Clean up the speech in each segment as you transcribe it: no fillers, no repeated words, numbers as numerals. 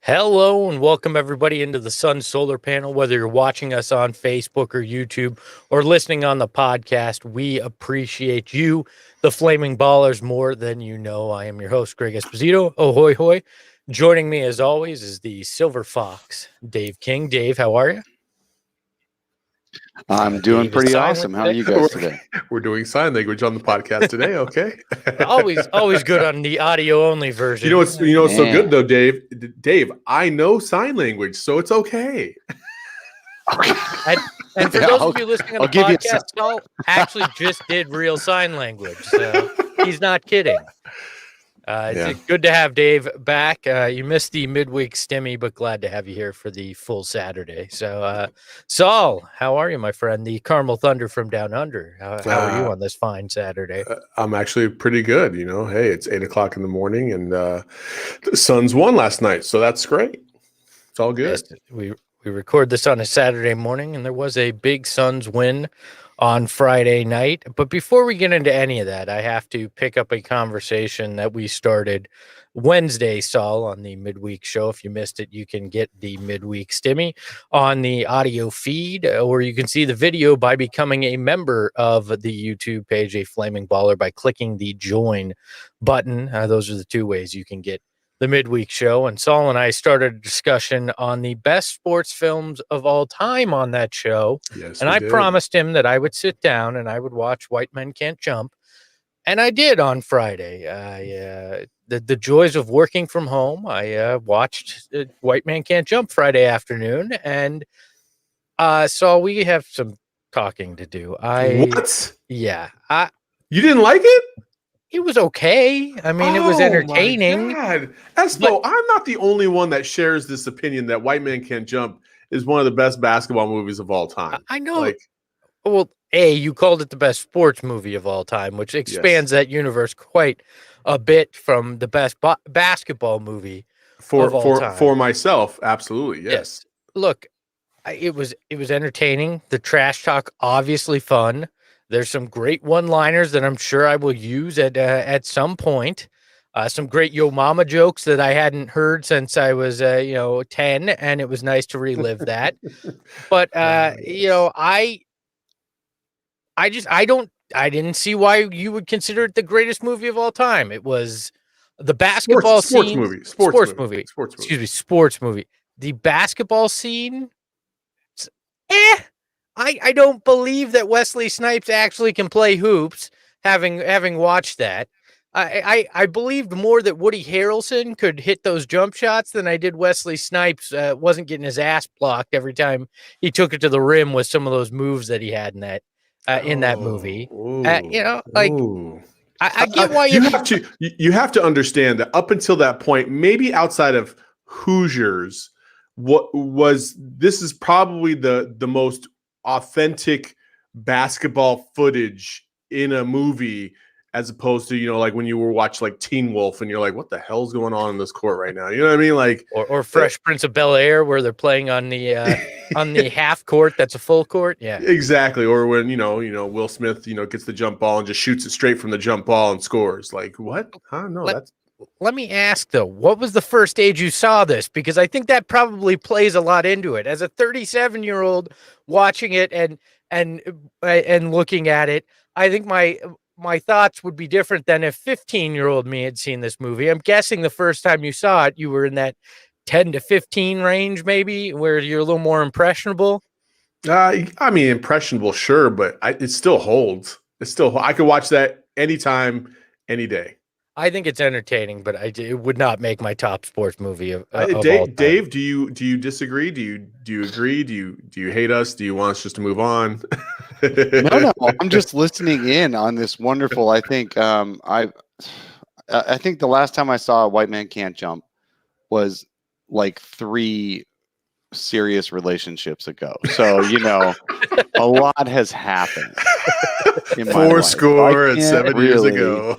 Hello and welcome everybody into the Sun Solar Panel. Whether you're watching us on Facebook or YouTube or listening on the podcast, we appreciate you, the Flaming Ballers, more than you know. I am your host, Greg Esposito. Ahoy, hoy. Joining me as always is the Silver Fox, Dave King. Dave, how are you? I'm doing pretty awesome. How are you guys today? We're doing sign language on the podcast today. Okay. always good on the audio only version. You know what's so good though, Dave? Dave, I know sign language, so it's okay. And for those of you listening on the podcast, Saul actually just did real sign language. So he's not kidding. It's good to have Dave back. You missed the midweek stimmy, but glad to have you here for the full Saturday. So, Saul, how are you, my friend? The Carmel Thunder from Down Under. How are you on this fine Saturday? I'm actually pretty good. Hey, it's 8:00 in the morning, and the Suns won last night, so that's great. It's all good. Yes, we record this on a Saturday morning, and there was a big Suns win on Friday night. But before we get into any of that, I have to pick up a conversation that we started Wednesday, Saul, on the midweek show. If you missed it, you can get the midweek stimmy on the audio feed, or you can see the video by becoming a member of the YouTube page, A Flaming Baller, by clicking the join button. Those are the two ways you can get the midweek show. And Saul and I started a discussion on the best sports films of all time on that show. Yes, and I promised him that I would sit down and I would watch White Men Can't Jump. And I did on Friday. The joys of working from home. I watched White Man Can't Jump Friday afternoon. And so we have some talking to do. What? Yeah. You didn't like it? It was okay. I mean, it was entertaining. My God. Espo, I'm not the only one that shares this opinion that White Man Can't Jump is one of the best basketball movies of all time. I know. Well, you called it the best sports movie of all time, which expands that universe quite a bit from the best basketball movie for myself. Absolutely, yes. Look, it was entertaining. The trash talk, obviously fun. There's some great one-liners that I'm sure I will use at some point. Some great Yo Mama jokes that I hadn't heard since I was 10, and it was nice to relive that. But I didn't see why you would consider it the greatest movie of all time. It was the basketball scene. Sports movie. The basketball scene. I don't believe that Wesley Snipes actually can play hoops. Having watched that, I believed more that Woody Harrelson could hit those jump shots than I did Wesley Snipes wasn't getting his ass blocked every time he took it to the rim with some of those moves that he had in that movie. I get why you have to understand that up until that point, maybe outside of Hoosiers, this is probably the most authentic basketball footage in a movie, as opposed to like when you were watching like Teen Wolf and you're like, what the hell's going on in this court right now? You know what I mean? Like or Fresh Prince of Bel-Air, where they're playing on the on the half court that's a full court. Yeah, exactly. Or when Will Smith gets the jump ball and just shoots it straight from the jump ball and scores. Like what? Let me ask though, what was the first age you saw this? Because I think that probably plays a lot into it. As a 37-year-old watching it and looking at it, I think my thoughts would be different than if 15-year-old me had seen this movie. I'm guessing the first time you saw it, you were in that 10 to 15 range, maybe, where you're a little more impressionable. I mean, impressionable, sure, but it still holds. I could watch that anytime, any day. I think it's entertaining, but it would not make my top sports movie of all time. Dave, do you disagree? Do you agree? Do you hate us? Do you want us just to move on? No. I'm just listening in on this wonderful. I think I think the last time I saw White Man Can't Jump was like 3 serious relationships ago. So a lot has happened. In 4 score and 7 years ago.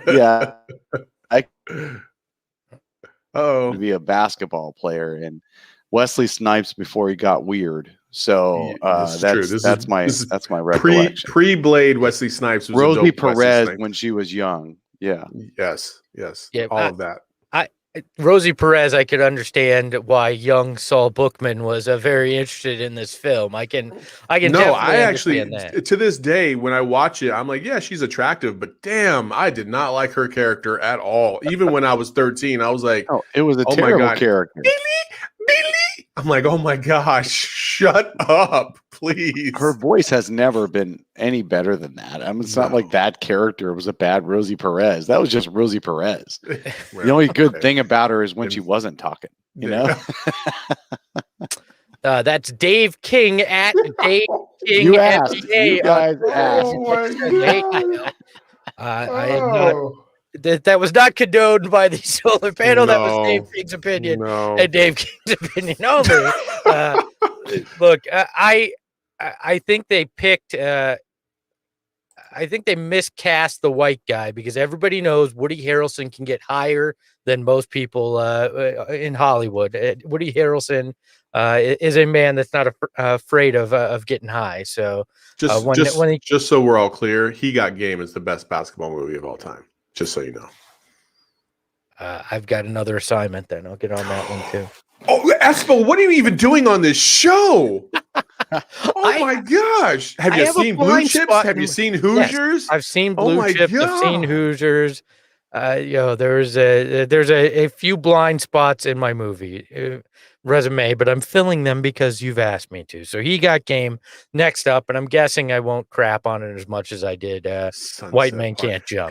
Yeah. To be a basketball player and Wesley Snipes before he got weird. So that's my recollection. Pre-Blade Wesley Snipes was Rosie Perez when she was young. Yeah. Yes. Yeah, all of that. Rosie Perez, I could understand why young Saul Bookman was very interested in this film. I can No, I definitely understand actually, that. to this day, when I watch it, I'm like, yeah, she's attractive, but damn, I did not like her character at all. Even when I was 13, I was like, Oh, it was a oh my terrible God, character. Billy. I'm like, oh my gosh, shut up, please. Her voice has never been any better than that. I mean, it's not No. like that character was a bad Rosie Perez. That was just Rosie Perez. Well, The only good okay. thing about her is when she Didn't- wasn't talking, you know? That's Dave King at Dave King You asked. NBA. You guys asked. Oh my God. I had not. That was not condoned by the solar panel. That was Dave King's opinion No. and Dave King's opinion only. Look, I think they picked. I think they miscast the white guy because everybody knows Woody Harrelson can get higher than most people in Hollywood. Woody Harrelson is a man that's not afraid of getting high. So Just so we're all clear, He Got Game is the best basketball movie of all time. Just so you know. I've got another assignment. Then I'll get on that one too. Oh, Espo, what are you even doing on this show? Oh my gosh! Have you seen Blue Chips? Have you seen Hoosiers? Yes, I've seen Blue Chips. God. I've seen Hoosiers. There's a few blind spots in my movie resume, but I'm filling them because you've asked me to. So He Got Game next up, and I'm guessing I won't crap on it as much as I did White Man Can't Jump.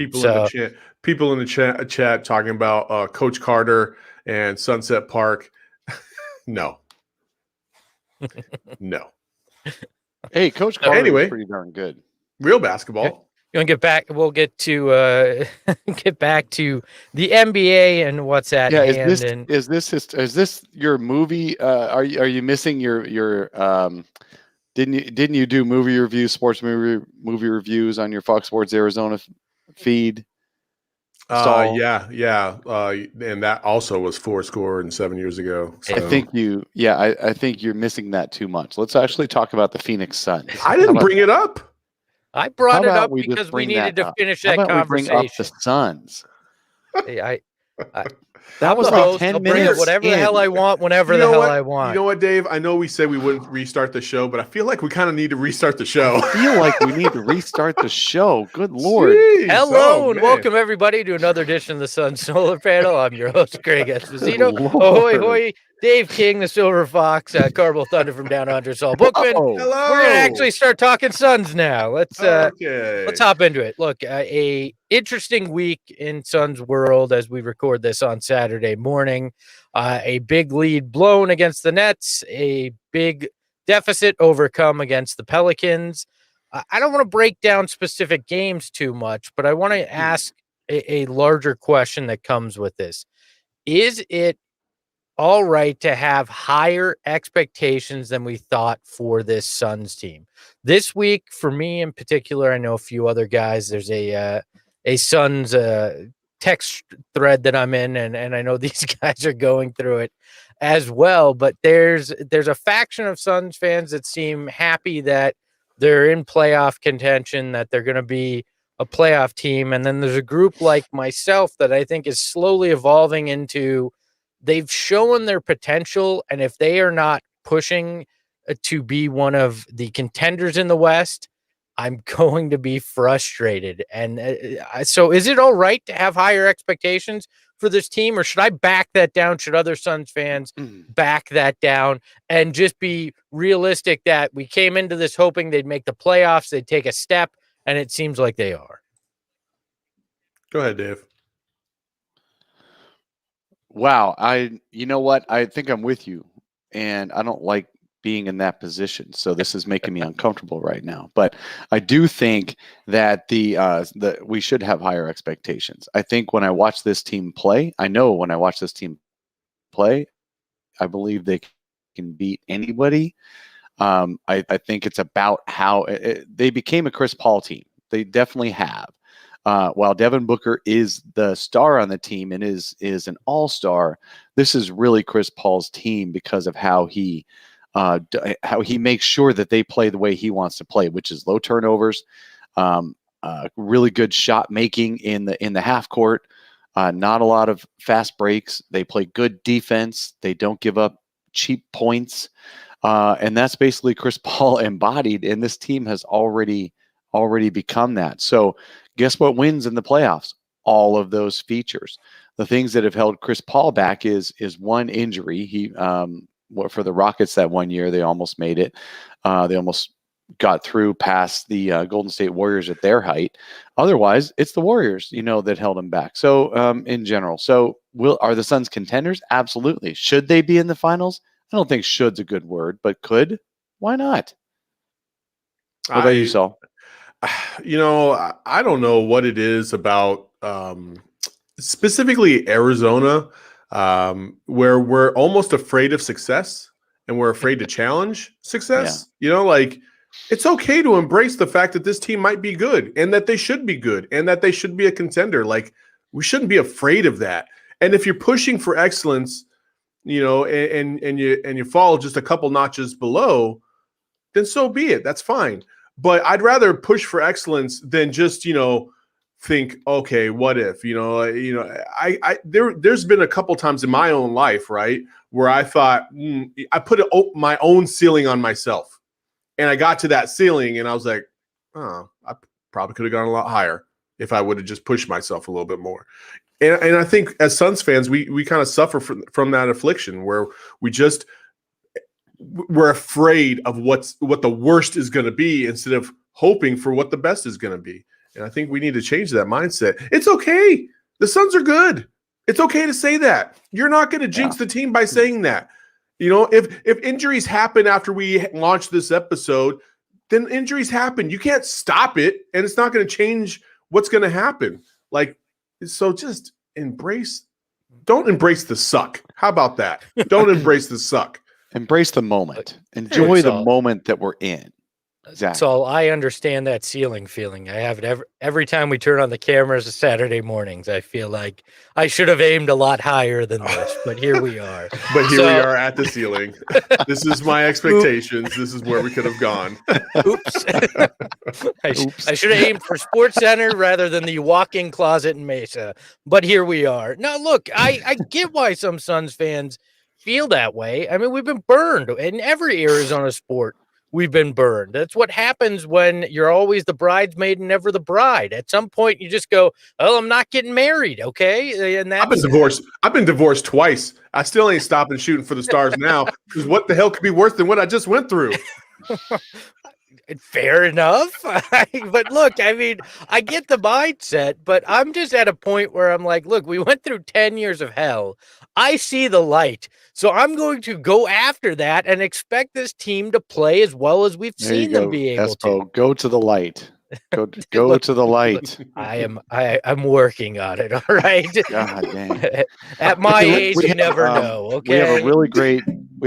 People in the chat talking about Coach Carter and Sunset Park. No. No. Hey, Coach Carter anyway, was pretty darn good. Real basketball. You want to get back? We'll get to get back to the NBA and what's at hand. Is this your movie? Are you missing your didn't you do movie reviews, sports movie reviews on your Fox Sports Arizona feed? Yeah. And that also was 7 years ago. So. I think I think you're missing that too much. Let's actually talk about the Phoenix Suns. I didn't bring it up. I brought it up because we needed to finish that conversation. We bring up the Suns? That was like 10 minutes. Whatever the hell I want, whenever the hell I want. You know what, Dave? I know we said we wouldn't restart the show, but I feel like we kind of need to restart the show. I feel like we need to restart the show. Good Lord. Jeez. Hello and welcome everybody to another edition of the Sun Solar Panel. I'm your host, Greg Esposito. Ahoy, hoy. Dave King, the Silver Fox, Carbo Thunder from down under Saul Bookman. Hello. We're gonna actually start talking Suns now. Let's hop into it. Look, a interesting week in Suns world as we record this on Saturday morning. A big lead blown against the Nets, a big deficit overcome against the Pelicans. I don't want to break down specific games too much, but I want to ask a larger question that comes with this. Is it all right to have higher expectations than we thought for this Suns team? This week, for me in particular, I know a few other guys, there's a Suns text thread that I'm in, and I know these guys are going through it as well, but there's a faction of Suns fans that seem happy that they're in playoff contention, that they're going to be a playoff team, and then there's a group like myself that I think is slowly evolving into they've shown their potential, and if they are not pushing to be one of the contenders in the West, I'm going to be frustrated. And so is it all right to have higher expectations for this team, or should I back that down? Should other Suns fans back that down and just be realistic that we came into this hoping they'd make the playoffs, they'd take a step, and it seems like they are? Go ahead, Dave. Wow. You know what? I think I'm with you, and I don't like being in that position. So this is making me uncomfortable right now. But I do think that we should have higher expectations. I think when I watch this team play, I believe they can beat anybody. I think it's about how they became a Chris Paul team. They definitely have. While Devin Booker is the star on the team and is an all-star, this is really Chris Paul's team because of how he makes sure that they play the way he wants to play, which is low turnovers, really good shot making in the half court, Not a lot of fast breaks. They play good defense. They don't give up cheap points. And that's basically Chris Paul embodied, and this team has already become that. So guess what wins in the playoffs? All of those features. The things that have held Chris Paul back is one injury. He for the Rockets that one year, they almost made it. They almost got through past the Golden State Warriors at their height. Otherwise, it's the Warriors, that held him back. So in general, are the Suns contenders? Absolutely. Should they be in the finals? I don't think should's a good word, but could. Why not? What about you, Saul? I don't know what it is about specifically Arizona, where we're almost afraid of success and we're afraid to challenge success. Yeah. It's okay to embrace the fact that this team might be good and that they should be good and that they should be a contender. We shouldn't be afraid of that. And if you're pushing for excellence, and you fall just a couple notches below, then so be it. That's fine. But I'd rather push for excellence than just, think, okay, what if, there's been a couple times in my own life, right, where I thought I put my own ceiling on myself, and I got to that ceiling and I was like, oh, I probably could have gone a lot higher if I would have just pushed myself a little bit more. And I think as Suns fans, we kind of suffer from that affliction where we're afraid of what the worst is going to be instead of hoping for what the best is going to be. And I think we need to change that mindset. It's okay. The Suns are good. It's okay to say that. You're not going to jinx the team by saying that. If injuries happen after we launch this episode, then injuries happen. You can't stop it, and it's not going to change what's going to happen. So just don't embrace the suck. How about that? Don't embrace the suck. Embrace the moment. Enjoy the moment that we're in. Exactly. So I understand that ceiling feeling. I have it every time we turn on the cameras Saturday mornings. I feel like I should have aimed a lot higher than this, but here we are. But here we are at the ceiling. This is my expectations. This is where we could have gone. Oops. I should have aimed for Sports Center rather than the walk-in closet in Mesa. But here we are. Now, look, I get why some Suns fans feel that way. I mean, we've been burned in every Arizona sport. We've been burned. That's what happens when you're always the bridesmaid and never the bride. At some point, you just go, "Oh, I'm not getting married." Okay, and I've been divorced. I've been divorced twice. I still ain't stopping shooting for the stars now. Because what the hell could be worse than what I just went through? Fair enough. But look, I mean, I get the mindset, but I'm just at a point where I'm like, look, we went through 10 years of hell. I see the light. So I'm going to go after that and expect this team to play as well as we've seen them be able to. Go to the light. Go to the light. I'm working on it. All right. God dang. At my age, you never know. Okay. We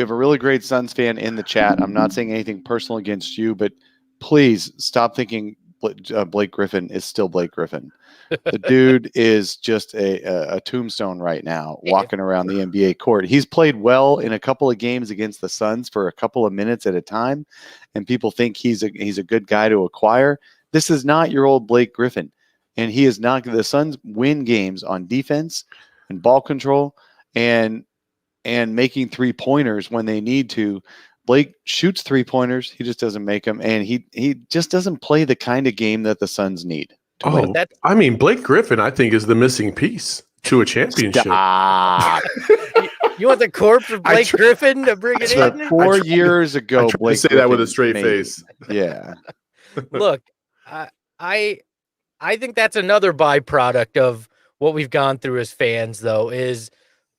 have a really great Suns fan in the chat. I'm not saying anything personal against you, but please stop thinking Blake Griffin is still Blake Griffin. The dude is just a tombstone right now, walking around the NBA court. He's played well in a couple of games against the Suns for a couple of minutes at a time, and people think he's a good guy to acquire. This is not your old Blake Griffin, and he is not. The Suns win games on defense and ball control and making 3-pointers when they need to. Blake shoots 3-pointers. He just doesn't make them, and he just doesn't play the kind of game that the Suns need. Blake Griffin, I think, is the missing piece to a championship. Stop. You want the corpse of Blake Griffin to bring it in? 4 years ago, Blake say that with a straight face. Yeah. Look, I think that's another byproduct of what we've gone through as fans, though, is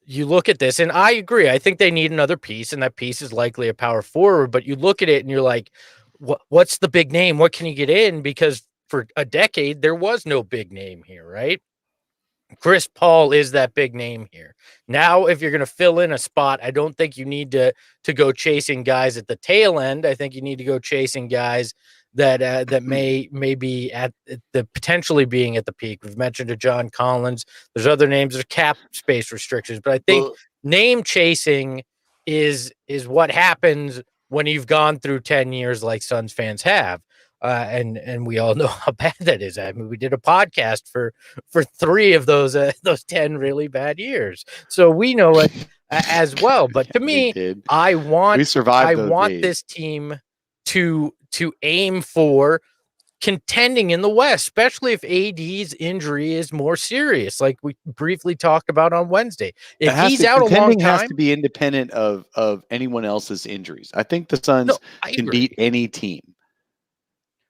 you look at this, and I agree. I think they need another piece, and that piece is likely a power forward. But you look at it, and you're like, what's the big name? What can you get in? Because for a decade, there was no big name here, right? Chris Paul is that big name here. Now, if you're going to fill in a spot, I don't think you need to go chasing guys at the tail end. I think you need to go chasing guys that may be at the potentially being at the peak. We've mentioned a John Collins. There's other names. There's cap space restrictions, but I think name chasing is what happens when you've gone through 10 years like Suns fans have. and we all know how bad that is. I mean, we did a podcast for 3 of those 10 really bad years, so we know it as well. But to me, I want days. this team to aim for contending in the West, especially if AD's injury is more serious, like we briefly talked about on Wednesday. If he's out a long time, has to be independent of anyone else's injuries. I think the Suns can beat any team.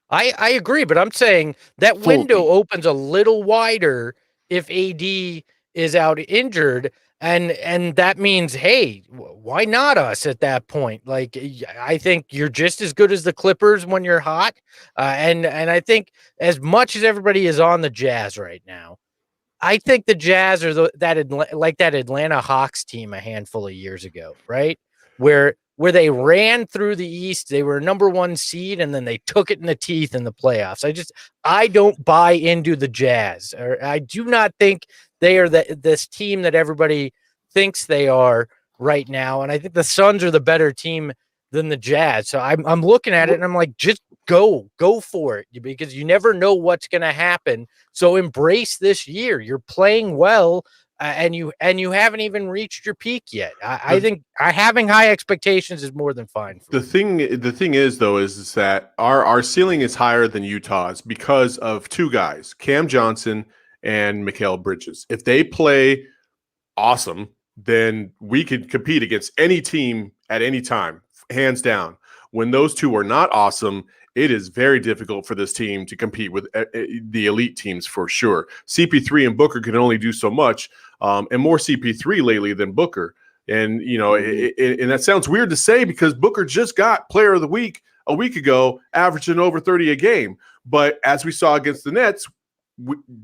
I agree, but I'm saying that window opens a little wider if AD is out injured. And that means, hey, why not us at that point? Like, I think you're just as good as the Clippers when you're hot. And I think as much as everybody is on the Jazz right now, I think the Jazz are like that Atlanta Hawks team a handful of years ago, right? Where they ran through the East, they were number 1 seed, and then they took it in the teeth in the playoffs. I don't buy into the Jazz, or I do not think they are this team that everybody thinks they are right now. And I think the Suns are the better team than the Jazz. So I'm looking at it and I'm like, just go for it, because you never know what's going to happen. So embrace this year. You're playing well. And you haven't even reached your peak yet. I think having high expectations is more than fine. The thing is though is that our ceiling is higher than Utah's because of 2 guys, Cam Johnson and Mikal Bridges. If they play awesome, then we could compete against any team at any time, hands down. When those 2 are not awesome, it is very difficult for this team to compete with the elite teams for sure. CP3 and Booker can only do so much, and more CP3 lately than Booker. And, you know, and that sounds weird to say because Booker just got Player of the Week a week ago, averaging over 30 a game. But as we saw against the Nets,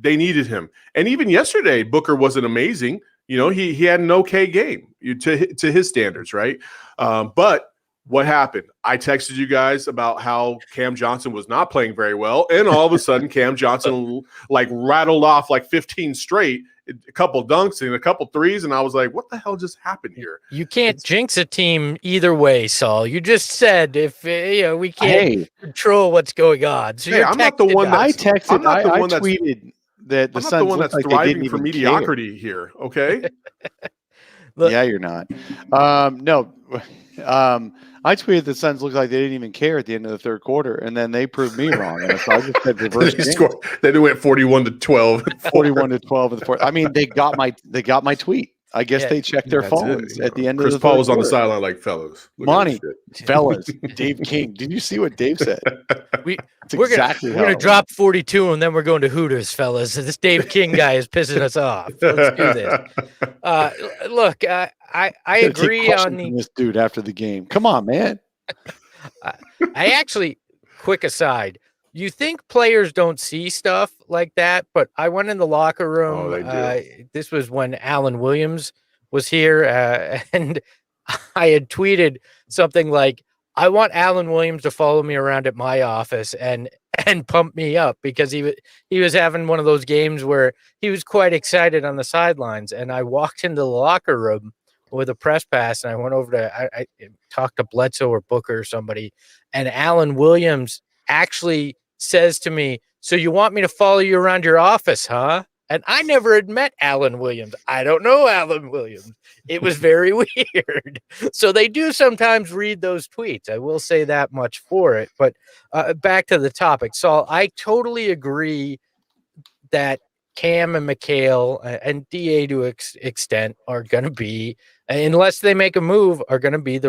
they needed him. And even yesterday, Booker wasn't amazing. You know, he had an okay game to his standards, right? But what happened? I texted you guys about how Cam Johnson was not playing very well, and all of a sudden Cam Johnson like rattled off like 15 straight, a couple dunks and a couple threes, and I was like, what the hell just happened here? You can't jinx a team either way, Saul. You just said if we can't control what's going on. So I'm not the one that I texted. I tweeted that the Suns the one that's thriving for mediocrity here. Okay. Yeah, you're not. No. I tweeted the Suns looked like they didn't even care at the end of the 3rd quarter, and then they proved me wrong. And so I just said reverse. They went 41-12. 41-12 in the 4th. I mean, they got my tweet. I guess they checked their phones at the end of the 3rd quarter. Chris Paul was on the sideline like, fellas. Monty, fellas, Dave King. Did you see what Dave said? We're gonna drop 42, and then we're going to Hooters, fellas. This Dave King guy is pissing us off. Let's do this. Look, I agree on this dude after the game. Come on, man. I actually, quick aside, you think players don't see stuff like that, but I went in the locker room. Oh, they do. This was when Alan Williams was here, and I had tweeted something like, I want Alan Williams to follow me around at my office and pump me up, because he was having one of those games where he was quite excited on the sidelines. And I walked into the locker room with a press pass, and I went over to I talked to Bledsoe or Booker or somebody, and Alan Williams actually says to me, so you want me to follow you around your office, huh? And I never had met Alan Williams. I don't know Alan Williams. It was very weird. So they do sometimes read those tweets. I will say that much for it. But back to the topic. Saul, I totally agree that Cam and Mikal and DA to extent are going to be, unless they make a move, are going to be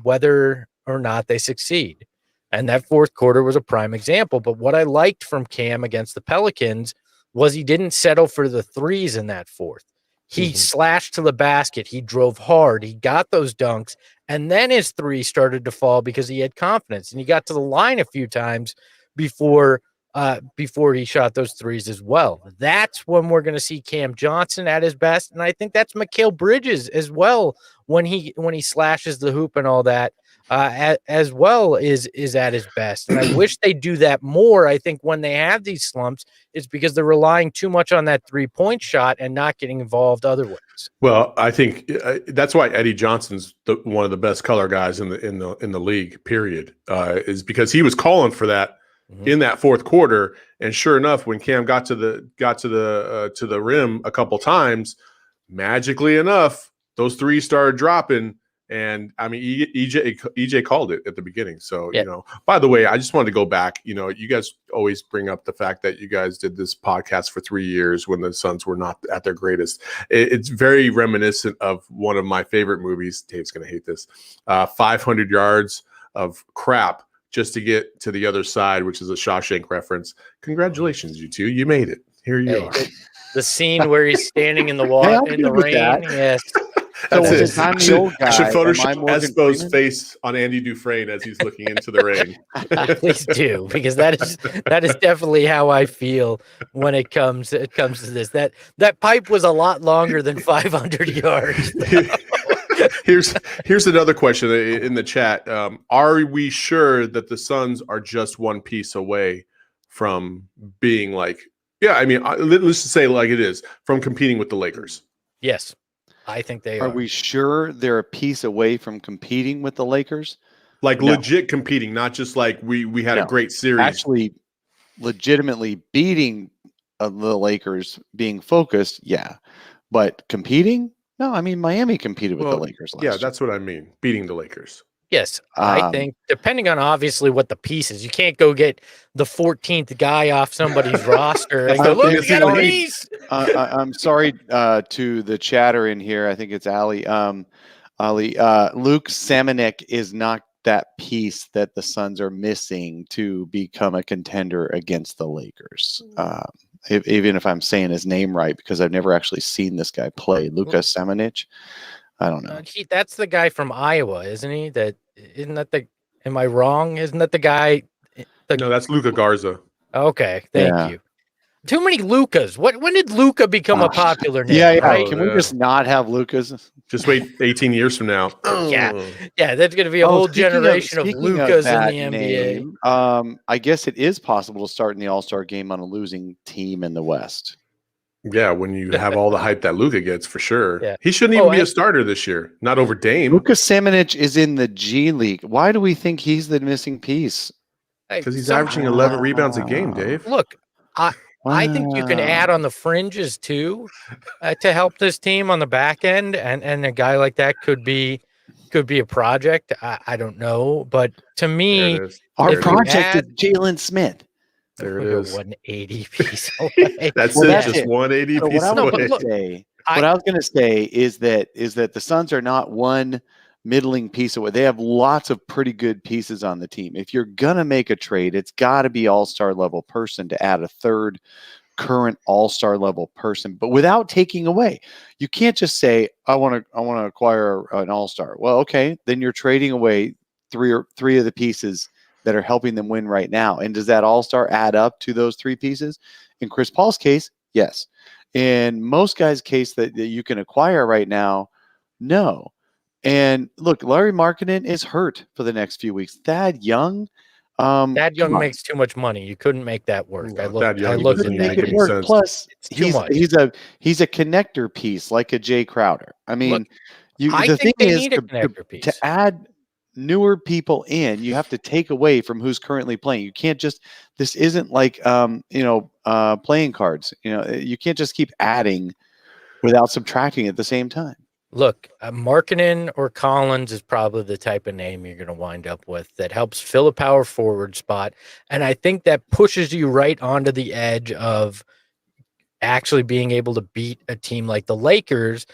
whether or not they succeed. And that 4th quarter was a prime example. But what I liked from Cam against the Pelicans was he didn't settle for the threes in that 4th. He slashed to the basket. He drove hard. He got those dunks. And then his 3 started to fall because he had confidence. And he got to the line a few times before he shot those threes as well. That's when we're going to see Cam Johnson at his best. And I think that's Mikal Bridges as well, when he slashes the hoop and all that. As well is at his best. And I wish they do that more. I think when they have these slumps, it's because they're relying too much on that 3-point shot and not getting involved otherwise. Well, I think that's why Eddie Johnson's one of the best color guys in the league, period, is because he was calling for that in that fourth quarter. And sure enough, when Cam got to the rim a couple times, magically enough, those threes started dropping. And I mean, EJ called it at the beginning. So, by the way, I just wanted to go back. You guys always bring up the fact that you guys did this podcast for 3 years when the Suns were not at their greatest. It's very reminiscent of one of my favorite movies. Dave's going to hate this. 500 yards of crap just to get to the other side, which is a Shawshank reference. Congratulations, you two. You made it. Here you are. The scene where he's standing in the water, in the rain. Yes. That's so it. I'm the old guy. I should Photoshop Espo's Freeman? Face on Andy Dufresne as he's looking into the rain. Please do, because that is definitely how I feel when it comes to this. That pipe was a lot longer than 500 yards. Here's another question in the chat. Are we sure that the Suns are just one piece away from being like, let's just say like it is, from competing with the Lakers? Yes. I think they are. Are we sure they're a piece away from competing with the Lakers? Like legit competing, not just like we had a great series. Actually, legitimately beating the Lakers, being focused, yeah. But competing? No, I mean, Miami competed with the Lakers last year. That's what I mean, beating the Lakers. Yes, I think depending on obviously what the piece is, you can't go get the 14th guy off somebody's roster and go, look, you got a piece. I'm sorry to the chatter in here. I think it's Ali. Luke Samanek is not that piece that the Suns are missing to become a contender against the Lakers. Even if I'm saying his name right, because I've never actually seen this guy play. Luka Samanic. I don't know. That's the guy from Iowa, isn't he? Am I wrong? Isn't that the guy? No, that's Luka Garza. Okay, thank you. Too many Lukas. When did Luka become a popular name? Yeah. Right? Can we just not have Lukas? Just wait 18 years from now. Yeah. There's going to be a whole generation of Lukas in the NBA. I guess it is possible to start in the All-Star game on a losing team in the West. Yeah, when you have all the hype that Luka gets, for sure. Yeah. He shouldn't even be a starter this year. Not over Dame. Luka Samanic is in the G League. Why do we think he's the missing piece? Because he's averaging 11 rebounds a game, Dave. Look, I think you can add on the fringes too to help this team on the back end, and a guy like that could be a project. I don't know, but to me, our project is Jalen Smith. There it is. 180 piece away. That's just 180 piece away. What I was going to say is that the Suns are not one middling piece away. They have lots of pretty good pieces on the team. If you're going to make a trade, it's got to be all-star level person to add a third current all-star level person, but without taking away. You can't just say, I want to acquire an all-star. Well, okay, then you're trading away three of the pieces that are helping them win right now. And does that all-star add up to those three pieces? In Chris Paul's case, yes. In most guys' case that you can acquire right now, no. And look, Larry Markkinen is hurt for the next few weeks. Thad Young makes too much money. You couldn't make that work. I looked at that. Plus, he's a connector piece like a Jay Crowder. I mean, the thing is to add newer people in, you have to take away from who's currently playing. You can't just, this isn't like playing cards. You can't just keep adding without subtracting at the same time. Look, Markkinen or Collins is probably the type of name you're going to wind up with that helps fill a power forward spot. And I think that pushes you right onto the edge of actually being able to beat a team like the Lakers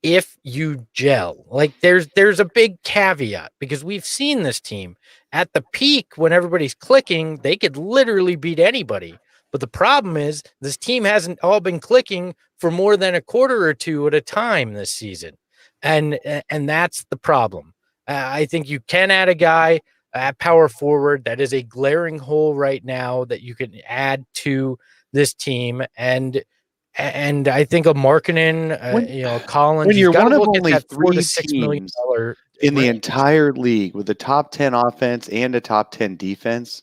if you gel. Like there's a big caveat, because we've seen this team at the peak when everybody's clicking, they could literally beat anybody. But the problem is this team hasn't all been clicking for more than a quarter or two at a time this season. And that's the problem. I think you can add a guy at power forward. That is a glaring hole right now that you can add to this team. And I think a Markkinen, Collins, when you're one of only $3 to $6 $6 million in the entire league with a top 10 offense and a top 10 defense,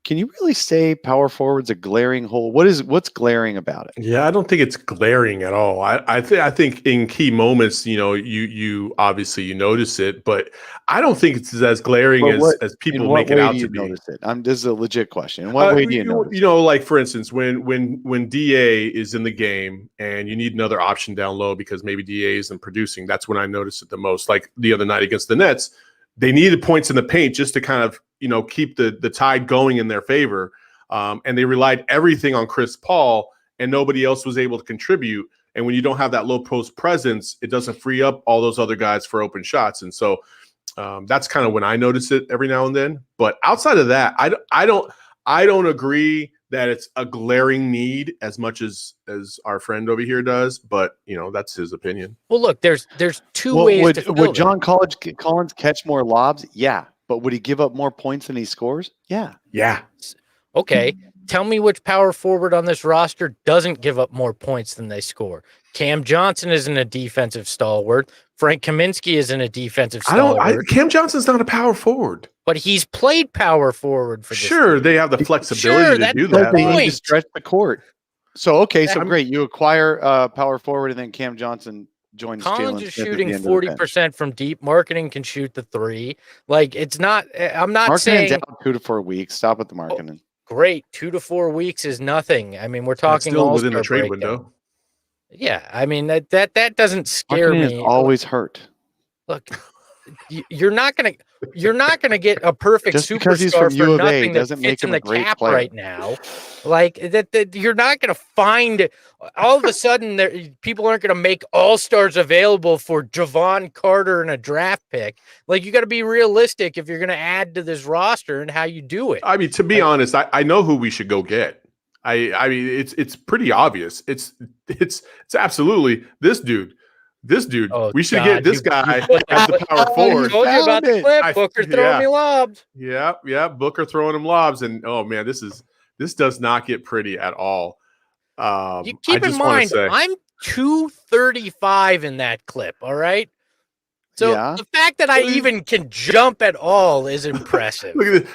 can you really say power forward's a glaring hole? What's glaring about it? Yeah, I don't think it's glaring at all. I think in key moments, you obviously you notice it, but I don't think it's as glaring But as in people what make it way out do to you be. notice it? This is a legit question. In what way do you notice it? Like for instance, when DA is in the game and you need another option down low because maybe DA isn't producing, that's when I notice it the most. Like the other night against the Nets, they needed points in the paint just to kind of keep the tide going in their favor. And they relied everything on Chris Paul, and nobody else was able to contribute. And when you don't have that low post presence, it doesn't free up all those other guys for open shots. And so that's kind of when I notice it every now and then. But outside of that, I don't agree that it's a glaring need as much as our friend over here does. But that's his opinion. Well, look, there's two ways to fill would John that. Collins catch more lobs? Yeah. But would he give up more points than he scores? Yeah. Yeah. Okay. Tell me which power forward on this roster doesn't give up more points than they score. Cam Johnson isn't a defensive stalwart. Frank Kaminsky isn't a defensive stalwart. Cam Johnson's not a power forward. But he's played power forward for this Sure, team. they have the flexibility to do that. They need to stretch the court. So, okay, so great. You acquire power forward, and then Cam Johnson joins Collins Jalen is Smith shooting at the end of the 40% from deep. Marketing can shoot the three. Like, it's not – I'm not Markkanen's saying out 2 to 4 weeks. Stop with the Markkanen. Great. 2 to 4 weeks is nothing. I mean, we're talking still within the All-Star trade breakdown. window. Yeah, I mean that doesn't scare Markkanen me. is always hurt. Look, you're not gonna get a perfect Just because he's from superstar U for of A nothing that doesn't make fits in him a the great cap player. right now. Like that you're not gonna find all of a sudden people aren't gonna make all-stars available for Javon Carter and a draft pick. Like, you got to be realistic if you're gonna add to this roster and how you do it. I mean, to be honest, I know who we should go get. I mean, it's pretty obvious. It's absolutely this dude. Oh, we should God, get this guy as the power I forward. told you about the clip. I- Booker throwing me lobs. Yeah, Booker throwing him lobs, and oh man, this does not get pretty at all. You keep in mind, I'm 235 in that clip. All right. So the fact that I even can jump at all is impressive. Look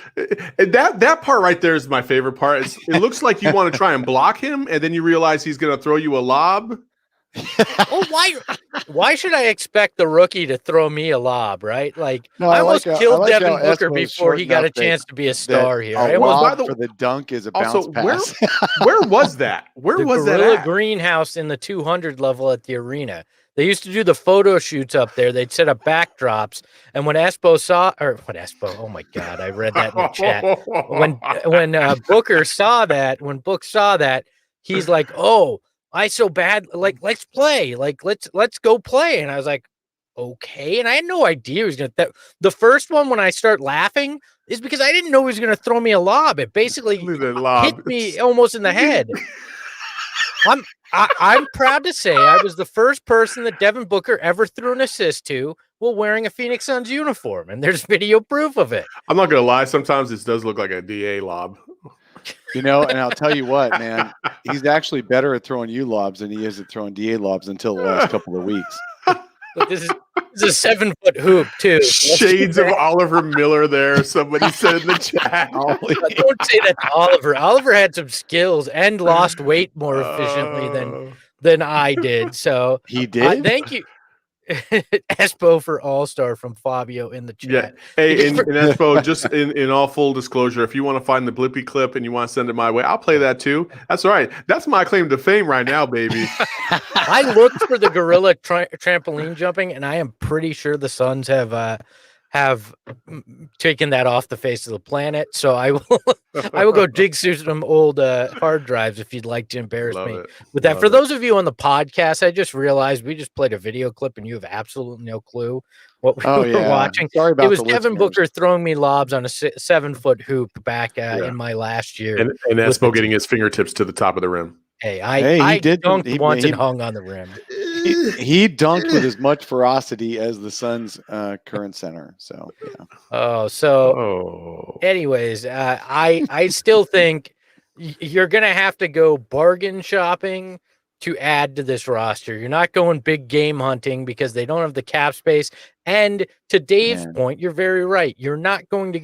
at that part right there is my favorite part. It looks like you want to try and block him, and then you realize he's going to throw you a lob. Why should I expect the rookie to throw me a lob, right? Like, No, I almost killed like Devin Booker Espo's before he got a chance to be a star here. I almost lob for the dunk is a bounce pass. Where was that? Where was that Gorilla at? Greenhouse in the 200 level at the arena. They used to do the photo shoots up there. They'd set up backdrops, and when oh my God, I read that in the chat. When Booker saw that, he's like, "Oh, I so bad. Like, let's play. Like, let's go play." And I was like, "Okay." And I had no idea he was gonna. The first one, when I start laughing, is because I didn't know he was gonna throw me a lob. It basically hit me almost in the head. I'm proud to say I was the first person that Devin Booker ever threw an assist to while wearing a Phoenix Suns uniform, and there's video proof of it. I'm not gonna lie. Sometimes this does look like a DA lob. And I'll tell you what, man, he's actually better at throwing you lobs than he is at throwing DA lobs until the last couple of weeks. Look, this is a 7-foot hoop too. Shades of Oliver Miller there. Somebody said in the chat. Don't say that to Oliver. Oliver had some skills and lost weight more efficiently than I did. So he did. Thank you, Espo, for All-Star from Fabio in the chat. Yeah. Hey, and Espo, just in all full disclosure, if you want to find the Blippy clip and you want to send it my way, I'll play that too. That's all right. That's my claim to fame right now, baby. I looked for the gorilla trampoline jumping, and I am pretty sure the Suns have taken that off the face of the planet. So I will go dig through some old hard drives if you'd like to embarrass me with that. For those of you on the podcast, I just realized we just played a video clip and you have absolutely no clue what we were watching. Sorry about it was the Devin listeners. Booker throwing me lobs on a 7-foot hoop back in my last year. And Espo getting his fingertips to the top of the rim. Hey, I dunked once and hung on the rim. He dunked with as much ferocity as the Suns' current center. So, yeah. Anyways, I still think you're going to have to go bargain shopping to add to this roster. You're not going big game hunting because they don't have the cap space. And to Dave's point, you're very right. You're not going to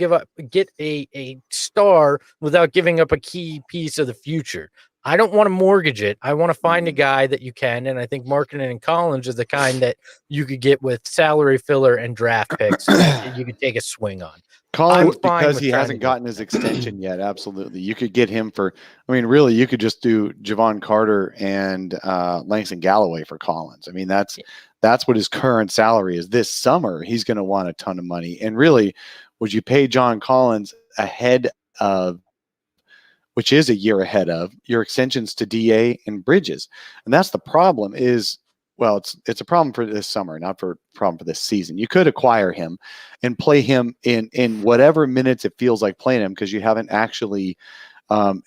get a star without giving up a key piece of the future. I don't want to mortgage it. I want to find a guy that you can, and I think Markkinen and Collins is the kind that you could get with salary filler and draft picks that you could take a swing on. Collins, I'm fine because with he trying hasn't to go. gotten his extension yet. Absolutely. You could get him for, I mean, really, you could just do Javon Carter and Langston Galloway for Collins. I mean, that's what his current salary is. This summer, he's going to want a ton of money. And really, would you pay John Collins ahead of, which is a year ahead of your extensions to DA and Bridges? And that's the problem is, well, it's a problem for this summer, not for problem for this season. You could acquire him and play him in whatever minutes it feels like playing him, because you haven't actually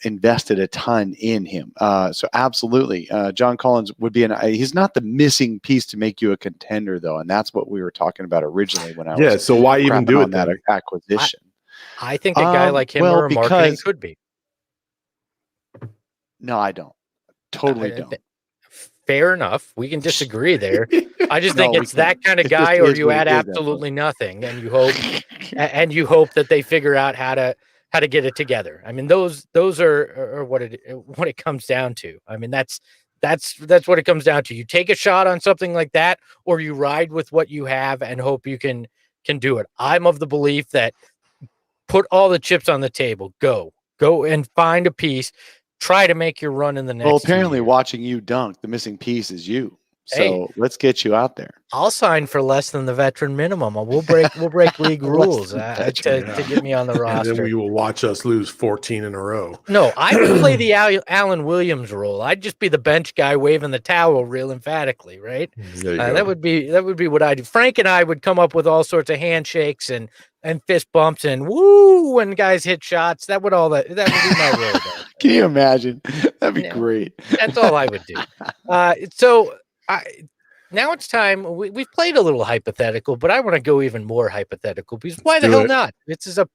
invested a ton in him. So absolutely, John Collins would be he's not the missing piece to make you a contender, though, and that's what we were talking about originally when I was So why even do it that then? acquisition? I think a guy like him or a Markkinen could be. No, I don't. Totally don't. Fair enough. We can disagree there. I just think it's that kind of It guy, just or is you what add it is, absolutely nothing, and you hope that they figure out how to get it together. I mean, those are what it comes down to. I mean, that's what it comes down to. You take a shot on something like that, or you ride with what you have and hope you can do it. I'm of the belief that put all the chips on the table. Go and find a piece. Try to make your run in the next. Well, apparently, watching you dunk, the missing piece is you. So let's get you out there. I'll sign for less than the veteran minimum. We'll break league rules to get me on the roster. And then you will watch us lose 14 in a row. No, I would play the Alan Williams role. I'd just be the bench guy waving the towel real emphatically, right? That would be what I do. Frank and I would come up with all sorts of handshakes and fist bumps and woo when guys hit shots. That would be my role. Can you imagine? That'd be great. That's all I would do. Now it's time. We've played a little hypothetical, but I want to go even more hypothetical, because why the hell not? This is a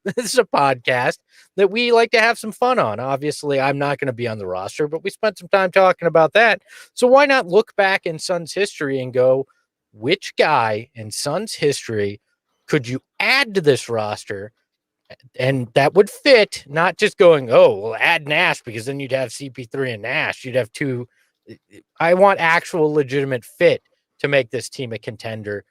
podcast that we like to have some fun on. Obviously, I'm not going to be on the roster, but we spent some time talking about that. So why not look back in Suns history and go, which guy in Suns history could you add to this roster? And that would fit, not just going, add Nash, because then you'd have CP3 and Nash. You'd have two. I want actual legitimate fit to make this team a contender.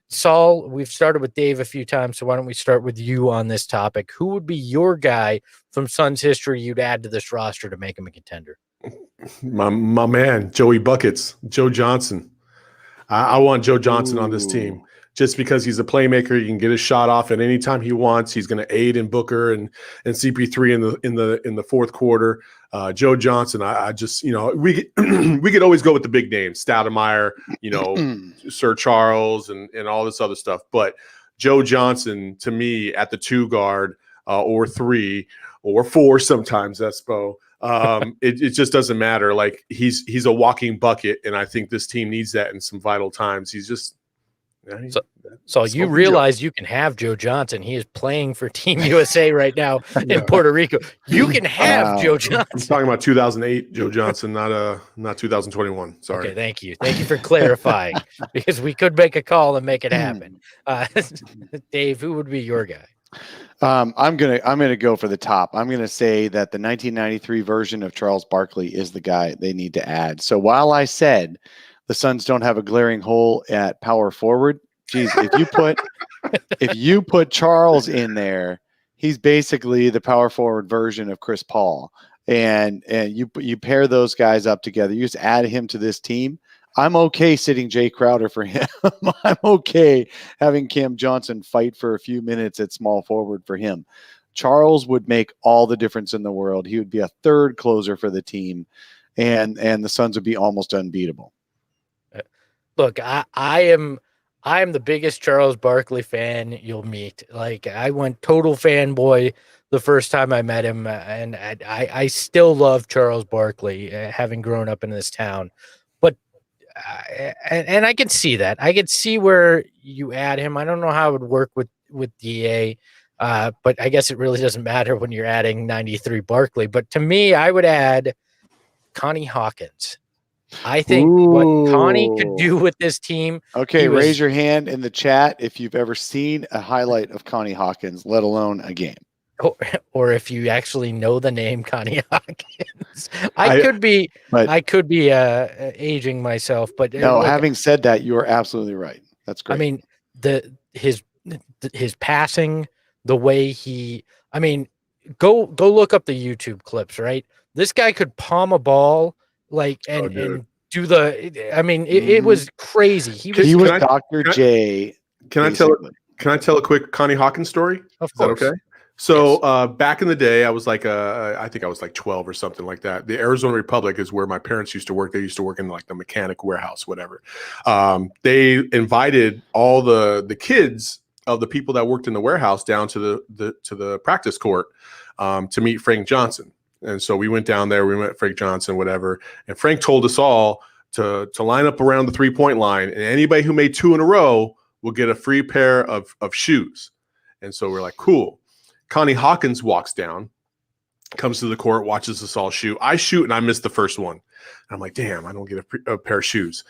Saul, we've started with Dave a few times, so why don't we start with you on this topic? Who would be your guy from Suns history you'd add to this roster to make him a contender? My man, Joey Buckets, Joe Johnson. I want Joe Johnson on this team. Just because he's a playmaker, he can get his shot off at any time he wants. He's going to aid in Booker and CP3 in the fourth quarter. Joe Johnson, I just, we could always go with the big names, Stoudemire, Sir Charles, and all this other stuff. But Joe Johnson, to me, at the 2 guard or 3 or 4 sometimes, Espo, it just doesn't matter. Like he's a walking bucket, and I think this team needs that in some vital times. He's just. So you realize you can have Joe Johnson. He is playing for Team USA right now in Puerto Rico. You can have Joe Johnson. I'm talking about 2008 Joe Johnson, not 2021. Sorry. Okay, thank you for clarifying, because we could make a call and make it happen. Dave, who would be your guy? I'm gonna go for the top. I'm gonna say that the 1993 version of Charles Barkley is the guy they need to add. So while I said the Suns don't have a glaring hole at power forward, geez, if you put Charles in there, he's basically the power forward version of Chris Paul. And you pair those guys up together. You just add him to this team. I'm okay sitting Jay Crowder for him. I'm okay having Cam Johnson fight for a few minutes at small forward for him. Charles would make all the difference in the world. He would be a third closer for the team, and the Suns would be almost unbeatable. Look, I am the biggest Charles Barkley fan you'll meet. Like, I went total fanboy the first time I met him, and I still love Charles Barkley, having grown up in this town. But and I can see that. I could see where you add him. I don't know how it would work with DA, but I guess it really doesn't matter when you're adding 93 Barkley. But to me, I would add Connie Hawkins. I think what Connie could do with this team. Okay, raise your hand in the chat if you've ever seen a highlight of Connie Hawkins, let alone a game. or if you actually know the name Connie Hawkins. I could be aging myself, but no, having said that, you are absolutely right. That's great. I mean, his passing, the way he, I mean, go look up the YouTube clips, right? This guy could palm a ball and do the. I mean, it was crazy. He was Dr. J. Can I tell a quick Connie Hawkins story? Of course. Is that okay? So back in the day, I was like, I think I was like 12 or something like that. The Arizona Republic is where my parents used to work. They used to work in like the mechanic warehouse, whatever. They invited all the kids of the people that worked in the warehouse down to the practice court to meet Frank Johnson. And so we went down there. We met Frank Johnson, whatever. And Frank told us all to line up around the 3-point line, and anybody who made 2 in a row will get a free pair of shoes. And so we're like, cool. Connie Hawkins walks down, comes to the court, watches us all shoot. I shoot and I miss the first one. And I'm like, damn, I don't get a pair of shoes.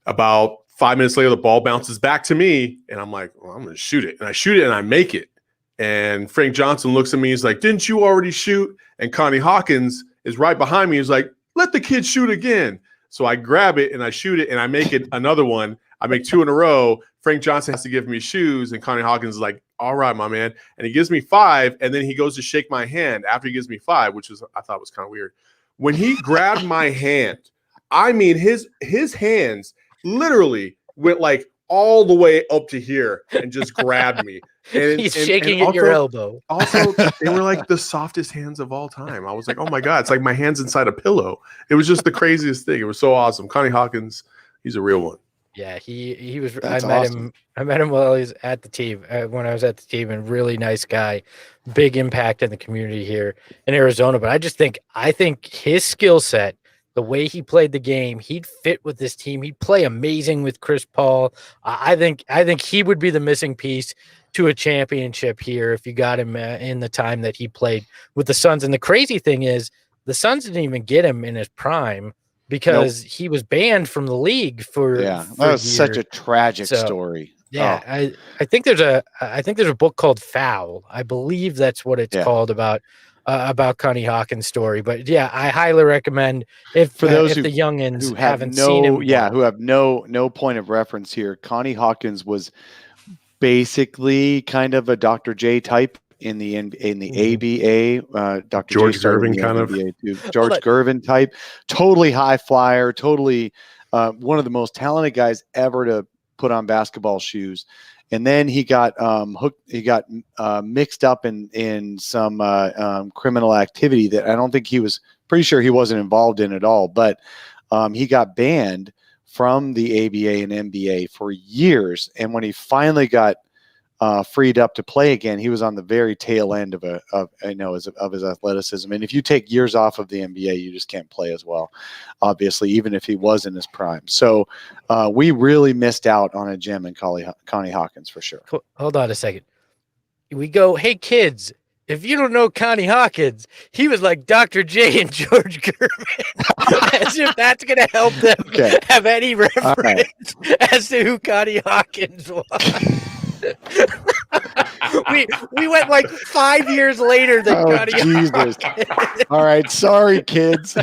About 5 minutes later, the ball bounces back to me, and I'm like, well, I'm going to shoot it. And I shoot it and I make it. And Frank Johnson looks at me. He's like, didn't you already shoot? And Connie Hawkins is right behind me. He's like, let the kid shoot again. So I grab it and I shoot it and I make it another one. I make 2 in a row. Frank Johnson has to give me shoes, and Connie Hawkins is like, all right, my man. And he gives me 5, and then he goes to shake my hand after he gives me 5, which I thought was kind of weird. When he grabbed my hand, I mean, his hands literally went like all the way up to here and just grabbed me. And he's shaking at your elbow. Also, they were like the softest hands of all time. I was like, oh my God, it's like my hand's inside a pillow. It was just the craziest thing. It was so awesome. Connie Hawkins, he's a real one. Yeah, he was. That's awesome. I met him while he was at the team. When I was at the team, and really nice guy, big impact in the community here in Arizona. But I think his skill set, the way he played the game, he'd fit with this team. He'd play amazing with Chris Paul. I think he would be the missing piece to a championship here if you got him in the time that he played with the Suns. And the crazy thing is, the Suns didn't even get him in his prime, because he was banned from the league for that was such a tragic story. Yeah, I think there's a book called Foul. I believe that's what it's called about Connie Hawkins' story. But yeah, I highly recommend for those the youngins who haven't seen him. Yeah, who have no point of reference here. Connie Hawkins was basically kind of a Dr. J type in the ABA, Dr. George Gervin kind of George Gervin type, totally high flyer, totally one of the most talented guys ever to put on basketball shoes. And then he got mixed up in some criminal activity that I don't think pretty sure he wasn't involved in at all. But he got banned from the ABA and NBA for years. And when he finally got freed up to play again, he was on the very tail end of his athleticism. And if you take years off of the NBA, you just can't play as well, obviously, even if he was in his prime. So we really missed out on a gem in Connie Hawkins for sure. Hold on a second. We go, hey kids, if you don't know Connie Hawkins, he was like Dr. J and George Gervin. As if that's going to help them have any reference as to who Connie Hawkins was. we went like 5 years later than Connie Jesus. All right, sorry kids.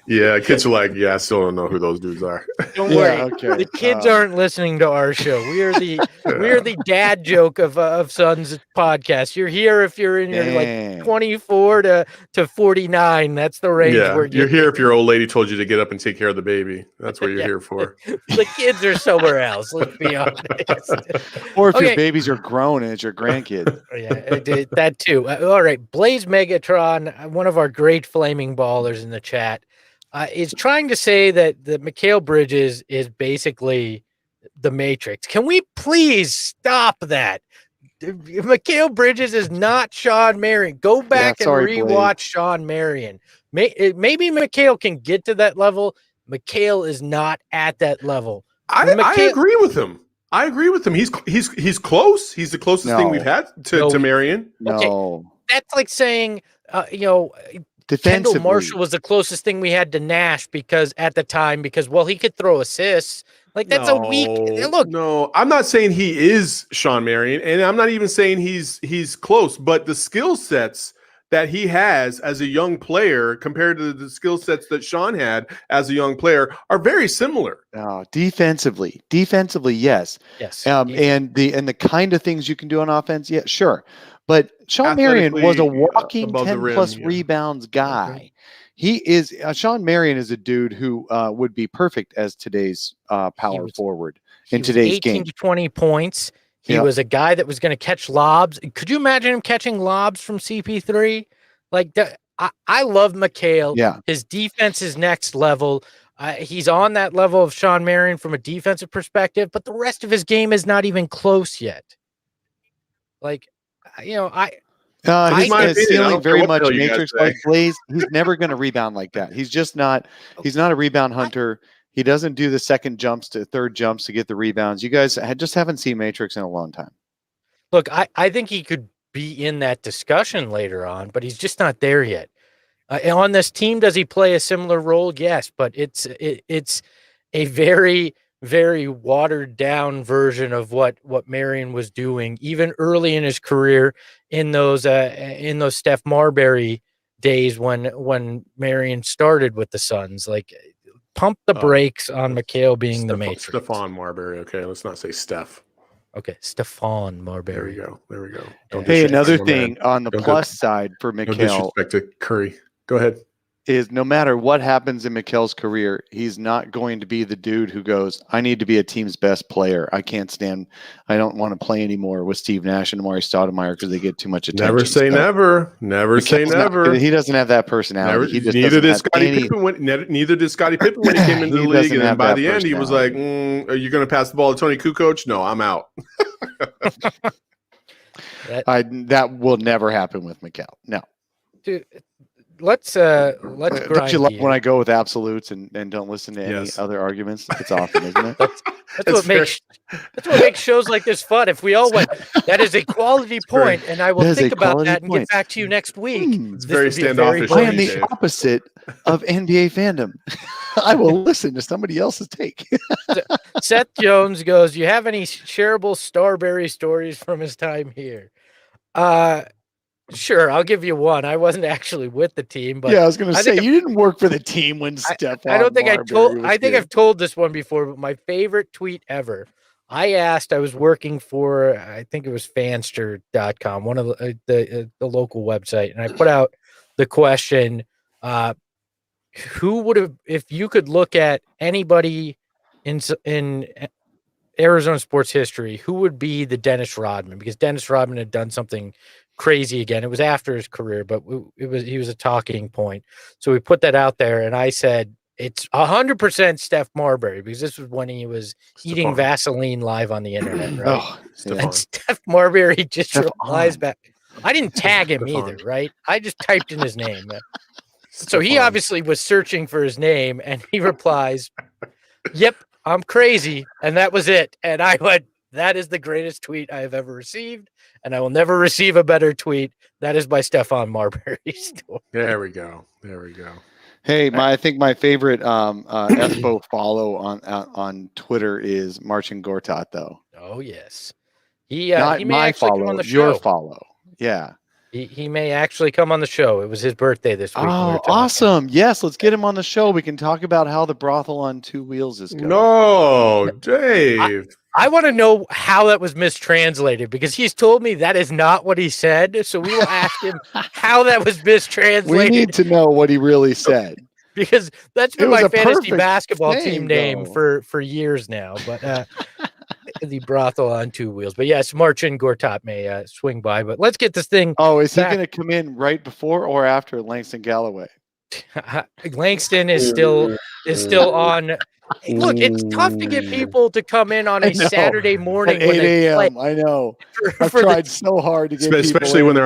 Yeah, kids are like, I still don't know who those dudes are. Don't worry, the kids aren't listening to our show. We are the dad joke of Suns podcast. You're here if you're in your like 24 to 49. That's the range. You're here if your old lady told you to get up and take care of the baby. That's what you're here for. The kids are somewhere else. Let's be honest. Or if your babies are grown and it's your grandkid. Yeah, that too. All right, Blaze Megatron, one of our great flaming ballers in the chat, is trying to say that the Mikal Bridges is basically the Matrix. Can we please stop that? Mikal Bridges is not Sean Marion. Go back and rewatch Blaze. Sean Marion. Maybe Mikal can get to that level. Mikal is not at that level. I agree with him. He's close. He's the closest thing we've had to Marion. No, okay. That's like saying, Kendall Marshall was the closest thing we had to Nash because he could throw assists, Like that's a weak look. No, I'm not saying he is Sean Marion, and I'm not even saying he's close, but the skill sets that he has as a young player compared to the skill sets that Sean had as a young player are very similar. Defensively, yes. Yes. And the kind of things you can do on offense, yeah, sure. But Sean Marion was a walking 10-plus rebounds guy. He is Sean Marion is a dude who would be perfect as today's power forward in today's 18 game. to 20 points. He was a guy that was going to catch lobs. Could you imagine him catching lobs from CP3? Like I love McHale. Yeah. His defense is next level. He's on that level of Sean Marion from a defensive perspective, but the rest of his game is not even close yet. Like, you know, his ceiling very much Matrix like Blaze. He's never going to rebound like that. He's just not. He's not a rebound hunter. He doesn't do the second jumps to third jumps to get the rebounds. You guys just haven't seen Matrix in a long time. Look, I think he could be in that discussion later on, but he's just not there yet. On this team, does he play a similar role? Yes, but it's a very, very watered down version of what Marion was doing even early in his career in those Steph Marbury days when Marion started with the Suns. Like, pump the brakes on McHale being the Matrix. Stephon Marbury. Okay, let's not say Steph. Okay, Stephon Marbury. There we go. Hey, another thing on the plus side for McHale. No disrespect to Curry. Go ahead. Is no matter what happens in McHale's career, he's not going to be the dude who goes, I need to be a team's best player. I don't want to play anymore with Steve Nash and Amari Stoudemire because they get too much attention. Never say never. Never say never. He doesn't have that personality. Neither did Scottie Pippen when he came into the league. And then by the end, he was like, are you going to pass the ball to Tony Kukoc? No, I'm out. That will never happen with McHale. No. Dude, let's grind. Don't you love when I go with absolutes and don't listen to any other arguments? It's awesome, isn't it? That's what makes shows like this fun. If we all went, that is a quality point, and I will think about that and get back to you next week. It's very standoffish. I am the opposite of NBA fandom. I will listen to somebody else's take. Seth Jones goes, you have any shareable Starberry stories from his time here? Sure, I'll give you one. I wasn't actually with the team, but I was going to say you didn't work for the team when Stephon. I don't think I've told this one before, but my favorite tweet ever. I was working for, I think it was Fanster.com, one of the local website, and I put out the question, who would have, if you could look at anybody in Arizona sports history, who would be the Dennis Rodman? Because Dennis Rodman had done something crazy again. It was after his career, but he was a talking point. So we put that out there, and I said it's 100% Steph Marbury, because this was when he was eating Vaseline live on the internet, right? And Steph Marbury just replies back. I didn't tag him either, right? I just typed in his name. So he obviously was searching for his name, and he replies, "Yep, I'm crazy," and that was it. And I went, that is the greatest tweet I have ever received, and I will never receive a better tweet. That is by Stephon Marbury. There we go. Hey, I think my favorite Espo follow on Twitter is Marcin Gortat, though. Oh yes, he may my actually follow, come on the show. Your follow, yeah. He may actually come on the show. It was his birthday this week. Oh, awesome! Yes, let's get him on the show. We can talk about how the brothel on two wheels is going. No, Dave. I want to know how that was mistranslated, because he's told me that is not what he said. So we will ask him how that was mistranslated. We need to know what he really said, because that's been my fantasy basketball team name for years now. But the brothel on two wheels. But yes, Marcin Gortat may swing by. But let's get this thing. Oh, is he going to come in right before or after Langston Galloway? Langston is still on. Look, it's tough to get people to come in on a Saturday morning at 8 a.m. I know. I've tried so hard to get especially when they're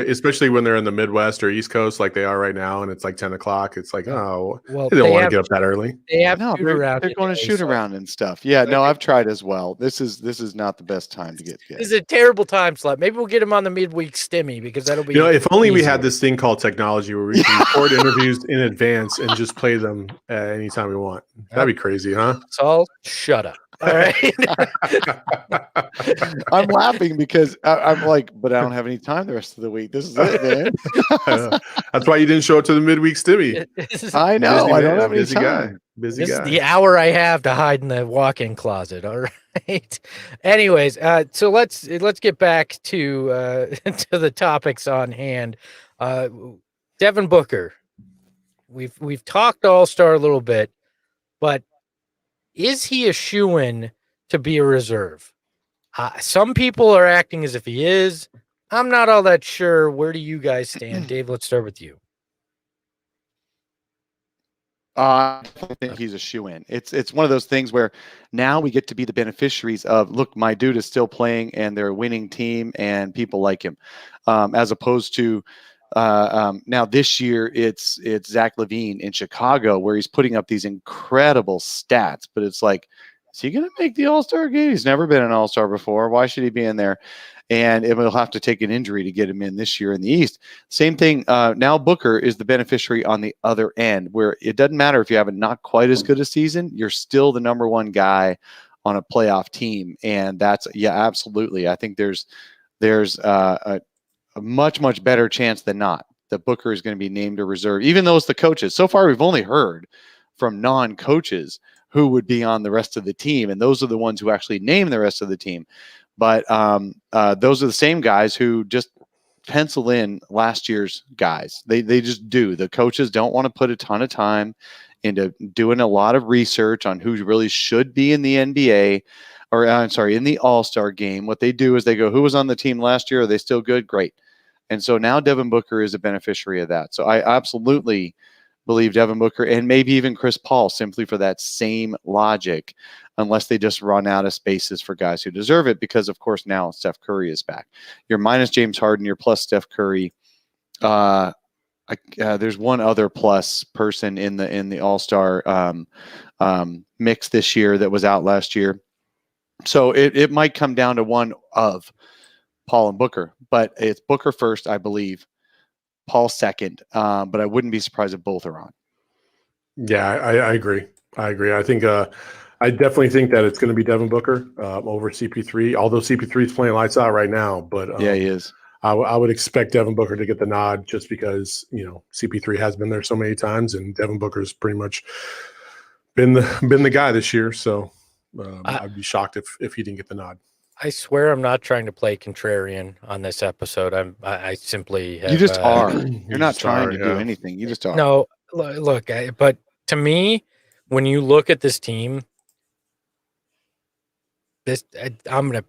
especially when they're in the Midwest or East Coast like they are right now, and it's like 10 o'clock. It's like, well, they don't want to get up that early. They have they're going to shoot around and stuff. Yeah, no, I've tried as well. This is not the best time to get. This is a terrible time slot. Maybe we'll get him on the midweek stimmy, because that'll be. If only we had this thing called technology where we can record interviews in advance and just play them anytime we want. That'd be crazy. crazy, huh? Saul, shut up. All right. I'm laughing because I'm like, but I don't have any time the rest of the week. This is it, man. That's why you didn't show up to the midweek stimmy. I know. Busy I don't man, have any busy time. guy. Busy This guy. is the hour I have to hide in the walk-in closet. All right. Anyways, so let's get back to to the topics on hand. Devin Booker. We've talked All-Star a little bit, but is he a shoo-in to be a reserve? Some people are acting as if he is. I'm not all that sure. Where do you guys stand? Dave, let's start with you. I think he's a shoo-in. It's one of those things where now we get to be the beneficiaries of, look, my dude is still playing and they're a winning team and people like him, as opposed to now this year it's Zach LaVine in Chicago where he's putting up these incredible stats, but it's like, is he going to make the All-Star game? He's never been an All-Star before. Why should he be in there? And it will have to take an injury to get him in this year in the East. Same thing. Now Booker is the beneficiary on the other end, where it doesn't matter if you have a not quite as good a season, you're still the number one guy on a playoff team. And that's, yeah, absolutely. I think there's a much better chance than not that Booker is going to be named a reserve, even though it's the coaches. So far, we've only heard from non-coaches who would be on the rest of the team. And those are the ones who actually name the rest of the team. But those are the same guys who just pencil in last year's guys. They just do. The coaches don't want to put a ton of time into doing a lot of research on who really should be in the NBA, or I'm sorry, in the All-Star game. What they do is they go, who was on the team last year? Are they still good? Great. And so now Devin Booker is a beneficiary of that. So I absolutely believe Devin Booker and maybe even Chris Paul, simply for that same logic, unless they just run out of spaces for guys who deserve it, because of course now Steph Curry is back. You're minus James Harden, you're plus Steph Curry. There's one other plus person in the All-Star mix this year that was out last year. So it might come down to one of Paul and Booker, but it's Booker first, I believe. Paul second, but I wouldn't be surprised if both are on. Yeah, I agree. I think I definitely think that it's going to be Devin Booker over CP3, although CP3 is playing lights out right now. But yeah, he is. I would expect Devin Booker to get the nod just because, CP3 has been there so many times and Devin Booker's pretty much been the guy this year. So I'd be shocked if he didn't get the nod. I swear I'm not trying to play contrarian on this episode. I simply have, you just are. You're not trying to do anything. You just are. No, look, but to me, when you look at this team, I'm gonna.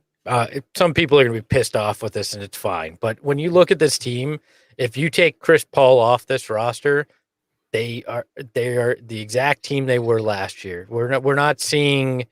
Some people are gonna be pissed off with this, and it's fine. But when you look at this team, if you take Chris Paul off this roster, they are the exact team they were last year. We're not seeing,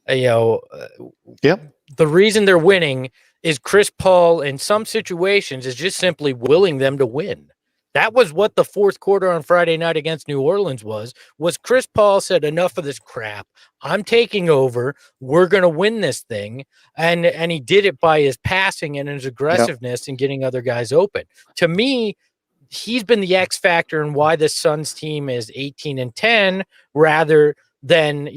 Yep. The reason they're winning is Chris Paul in some situations is just simply willing them to win. That was what the fourth quarter on Friday night against New Orleans was Chris Paul said, enough of this crap. I'm taking over. We're going to win this thing. And he did it by his passing and his aggressiveness and getting other guys open. To me, he's been the X factor in why the Suns team is 18-10 rather than,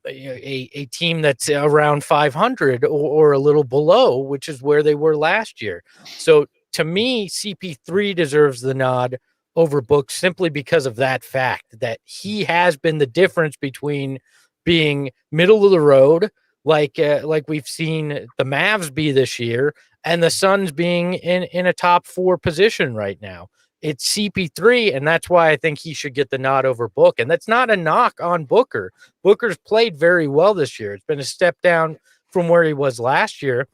a team that's around 500 or a little below, which is where they were last year. So to me, CP3 deserves the nod over Book simply because of that fact that he has been the difference between being middle of the road, like we've seen the Mavs be this year, and the Suns being in a top 4 position right now. It's CP3, and that's why I think he should get the nod over Book. And that's not a knock on Booker. Booker's played very well this year. It's been a step down from where he was last year.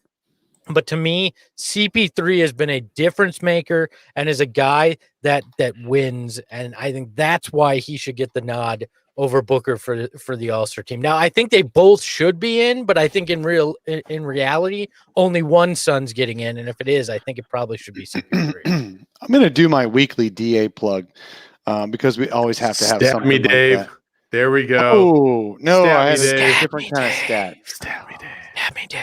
But to me, CP3 has been a difference maker and is a guy that wins. And I think that's why he should get the nod over Booker for the All-Star team. Now, I think they both should be in, but I think in reality, only one Sun's getting in. And if it is, I think it probably should be CP3. I'm going to do my weekly DA plug because we always have to have Stab something me, like Dave. that. There we go. Oh, no, Stab I me, had Dave. a different kind of stat. Stab me, Dave. Stab me, Dave.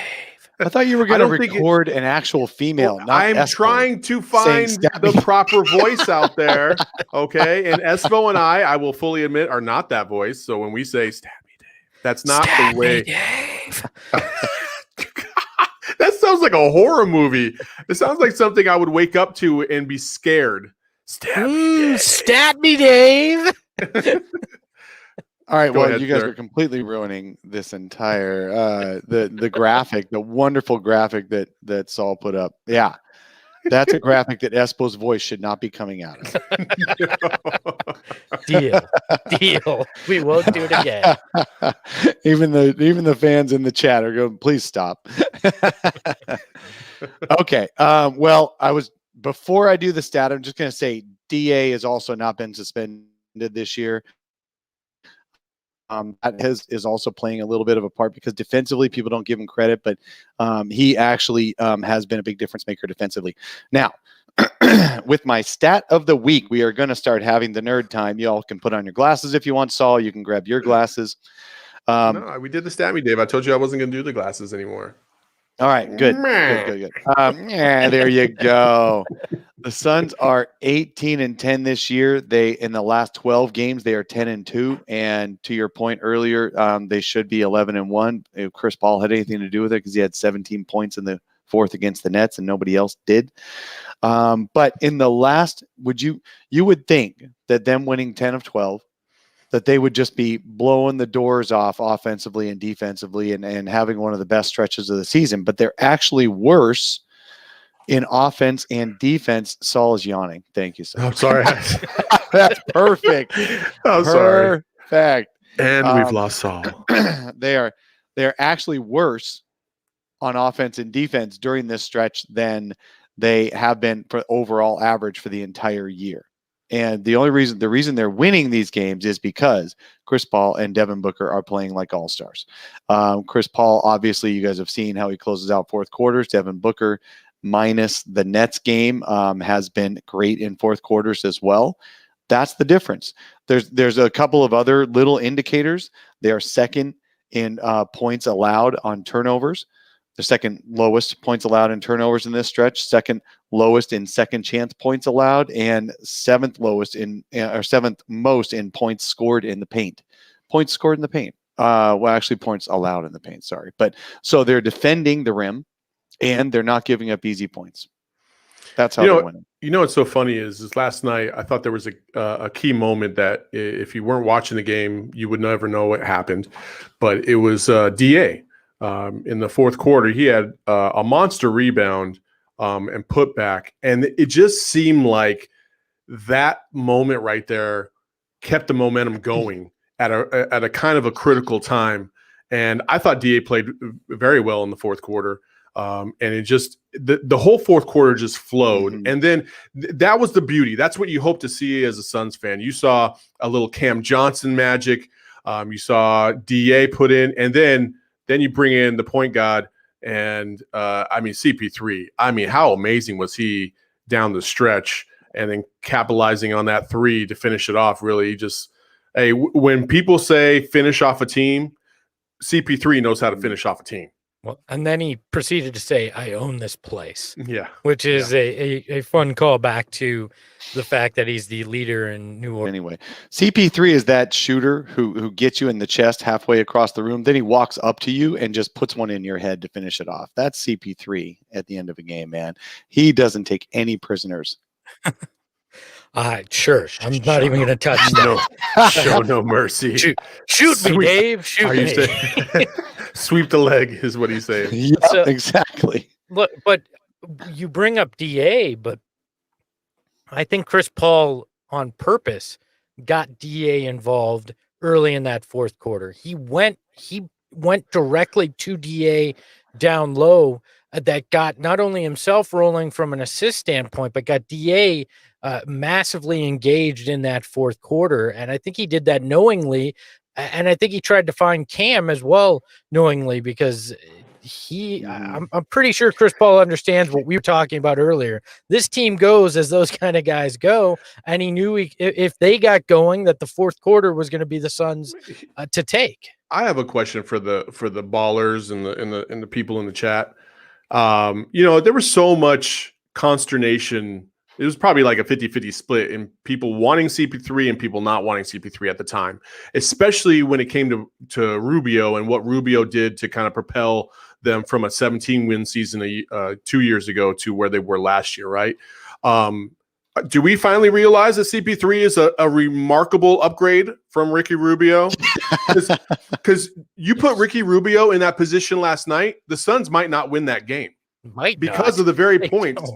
I thought you were going to record an actual female. Well, not I'm Espo, trying to find the proper voice out there. Okay. And Espo and I will fully admit, are not that voice. So when we say stab me, Dave, That's not Stab the way. me, Dave. That sounds like a horror movie. It sounds like something I would wake up to and be scared. Stab me, Dave. All right, Go well, ahead, you guys sir. are completely ruining this entire the graphic, the wonderful graphic that Saul put up. Yeah, that's a graphic that Espo's voice should not be coming out of. Deal. We won't do it again. even the fans in the chat are going, please stop. Okay. Well, before I do the stat, I'm just going to say DA has also not been suspended this year. That is also playing a little bit of a part because defensively people don't give him credit, but he actually has been a big difference maker defensively. Now, with my stat of the week, we are going to start having the nerd time. You all can put on your glasses if you want. Saul, you can grab your glasses. No, we did the stat me, Dave. I told you I wasn't going to do the glasses anymore. All right, good. Yeah, there you go. The Suns are 18-10 this year. They in the last 12 games they are 10-2, and to your point earlier, they should be 11-1. If Chris Paul had anything to do with it because he had 17 points in the fourth against the Nets, and nobody else did. But in the last, you would think that them winning 10 of 12, that they would just be blowing the doors off offensively and defensively and having one of the best stretches of the season. But they're actually worse in offense and defense. Saul is yawning. Thank you, Saul. I'm sorry. That's perfect. I'm sorry. Perfect. And we've lost Saul. They are actually worse on offense and defense during this stretch than they have been for overall average for the entire year. And the reason they're winning these games is because Chris Paul and Devin Booker are playing like all-stars. Chris Paul, obviously, you guys have seen how he closes out fourth quarters. Devin Booker, minus the Nets game, has been great in fourth quarters as well. That's the difference. There's a couple of other little indicators. They are second in points allowed on turnovers. The second lowest points allowed in turnovers in this stretch, second lowest in second chance points allowed, and seventh most in points scored in the paint. Points scored in the paint. Well, actually, points allowed in the paint. Sorry, but so they're defending the rim, and they're not giving up easy points. That's how they're winning. You know what's so funny is last night I thought there was a key moment that if you weren't watching the game, you would never know what happened. But it was DA. In the fourth quarter, he had a monster rebound and put back. And it just seemed like that moment right there kept the momentum going at a kind of a critical time. And I thought DA played very well in the fourth quarter. And it just the whole fourth quarter just flowed. Mm-hmm. And then that was the beauty. That's what you hope to see as a Suns fan. You saw a little Cam Johnson magic. You saw DA put in, and then you bring in the point guard and CP3. I mean, how amazing was he down the stretch and then capitalizing on that three to finish it off? Really just, when people say finish off a team, CP3 knows how to finish off a team. Well, and then he proceeded to say, I own this place. Yeah. Which is a fun call back to the fact that he's the leader in New Orleans. Anyway, CP3 is that shooter who gets you in the chest halfway across the room. Then he walks up to you and just puts one in your head to finish it off. That's CP3 at the end of a game, man. He doesn't take any prisoners. Sure. I'm not even going to touch that. Show no mercy. Shoot me, Dave. Shoot me. Sweep the leg is what he's saying. Yeah, exactly. Look, but you bring up DA, but I think Chris Paul on purpose got DA involved early in that fourth quarter. He went directly to DA down low that got not only himself rolling from an assist standpoint, but got DA massively engaged in that fourth quarter. And I think he did that knowingly. And I think he tried to find Cam as well knowingly, because I'm pretty sure Chris Paul understands what we were talking about earlier. This team goes as those kind of guys go. And he knew if they got going, that the fourth quarter was going to be the Suns to take. I have a question for the ballers and the people in the chat. There was so much consternation It was probably like a 50-50 split in people wanting CP3 and people not wanting CP3 at the time, especially when it came to Rubio and what Rubio did to kind of propel them from a 17-win season 2 years ago to where they were last year, right? Do we finally realize that CP3 is a remarkable upgrade from Ricky Rubio? Because you put Ricky Rubio in that position last night, the Suns might not win that game. Because of the very points.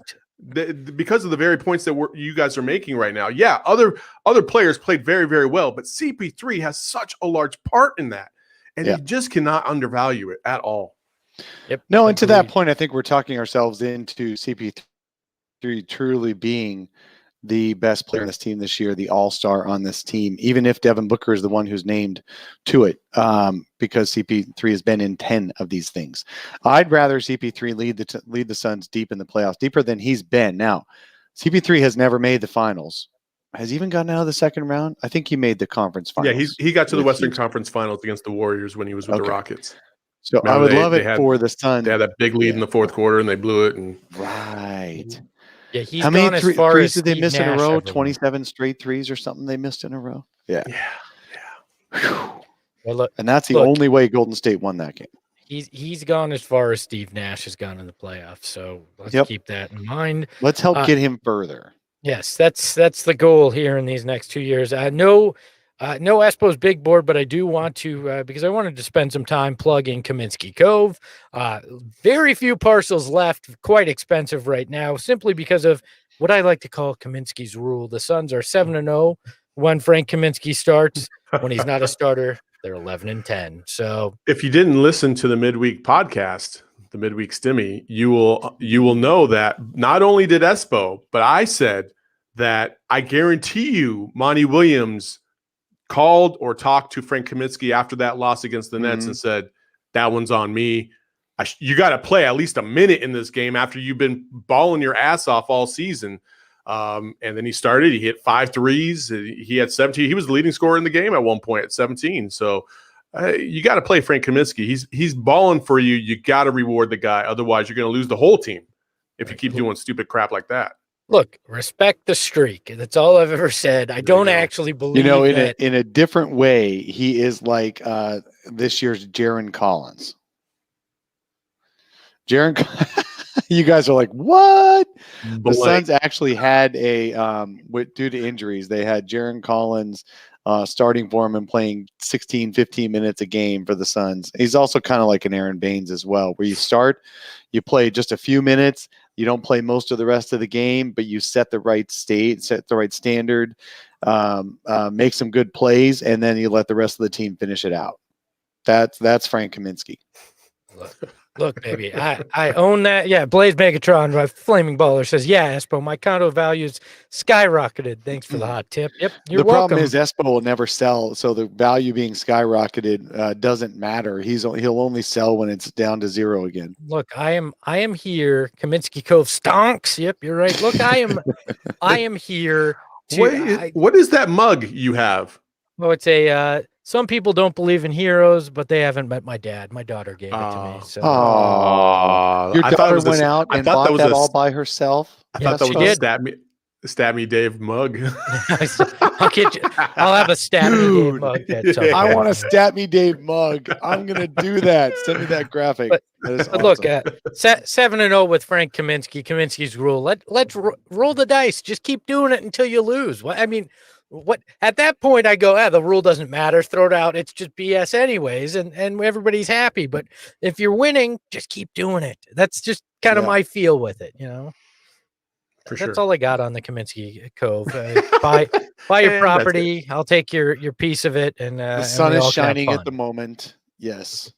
Because of the very points that you guys are making right now. Yeah, other players played very, very well, but CP3 has such a large part in that, and you just cannot undervalue it at all. Yep. No, and to that point, I think we're talking ourselves into CP3 truly being the best player on this team this year, the all-star on this team, even if Devin Booker is the one who's named to it, because CP3 has been in 10 of these things. I'd rather CP3 lead the Suns deep in the playoffs, deeper than he's been. Now, CP3 has never made the finals. Has he even gotten out of the second round? I think he made the conference finals. Yeah, he got to the Western Conference Finals against the Warriors when he was with the Rockets. So remember, I would love it for the Suns. They had that big lead in the fourth quarter, and they blew it. And right. Yeah, he's how many as far threes as did they miss in a row? Everyone. 27 straight threes or something they missed in a row. Yeah. Well, look, and that's the only way Golden State won that game. He's gone as far as Steve Nash has gone in the playoffs. So let's keep that in mind. Let's help get him further. Yes, that's the goal here in these next 2 years. No Espo's big board, but I do want to because I wanted to spend some time plugging Kaminsky Cove. Very few parcels left, quite expensive right now, simply because of what I like to call Kaminsky's rule. The Suns are 7-0 when Frank Kaminsky starts. When he's not a starter, they're 11-10. So if you didn't listen to the midweek podcast, the midweek stimmy, you will know that not only did Espo, but I said that I guarantee you Monty Williams called or talked to Frank Kaminsky after that loss against the Nets and said, that one's on me. You got to play at least a minute in this game after you've been balling your ass off all season. And then he started. He hit 5 threes. He had 17. He was the leading scorer in the game at one point at 17. So you got to play Frank Kaminsky. He's balling for you. You got to reward the guy. Otherwise, you're going to lose the whole team if you keep doing stupid crap like that. Look, respect the streak. That's all I've ever said. I don't actually believe that. In a different way, he is like this year's Jaren Collins. You guys are like, what? The Suns actually had due to injuries, they had Jaren Collins starting for him and playing 16, 15 minutes a game for the Suns. He's also kind of like an Aaron Baines as well, where you start, you play just a few minutes, you don't play most of the rest of the game, but you set the right set the right standard, make some good plays, and then you let the rest of the team finish it out. That's Frank Kaminsky. Look, baby, I own that. Yeah, Blaze Megatron, my Flaming Baller says, yeah, Espo, my condo values skyrocketed. Thanks for the hot tip. Yep, you're welcome. The problem is Espo will never sell, so the value being skyrocketed doesn't matter. He'll only sell when it's down to zero again. Look, I am here. Kaminsky Cove stonks. Yep, you're right. Look, I am here. What is that mug you have? Well, it's a. Some people don't believe in heroes, but they haven't met my dad. My daughter gave it to me. So. Your daughter went out and bought that all by herself? I thought that was a Stab Me Dave mug. I'll get you. I'll have a Stab Me Dave mug. I want a Stab Me Dave mug. I'm going to do that. Send me that graphic. But awesome. Look, 7-0 with Frank Kaminsky. Kaminsky's rule. Let's roll the dice. Just keep doing it until you lose. I mean, what at that point I go, the rule doesn't matter, throw it out, it's just BS anyways, and everybody's happy. But if you're winning, just keep doing it. That's just kind of my feel with it, That's all I got on the Kaminsky Cove. Buy your property, I'll take your piece of it, and the sun is shining at the moment. Yes,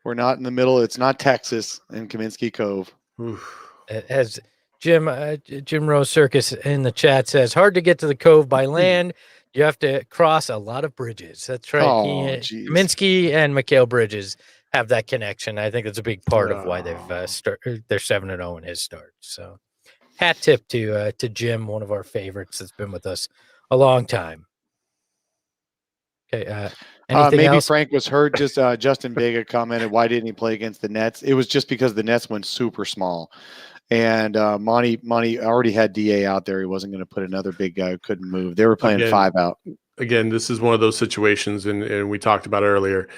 we're not in the middle, it's not Texas and Kaminsky Cove. As Jim Rose Circus in the chat says, hard to get to the Cove by land. You have to cross a lot of bridges. That's right. Kaminsky and Mikal Bridges have that connection. I think that's a big part of why they're 7-0 in his start. So hat tip to Jim, one of our favorites that's been with us a long time. Okay. Maybe else? Frank was hurt. Just Justin Vega commented, why didn't he play against the Nets? It was just because the Nets went super small. And Monty already had DA out there. He wasn't going to put another big guy who couldn't move. They were playing 5 out. Again, this is one of those situations, and we talked about it earlier.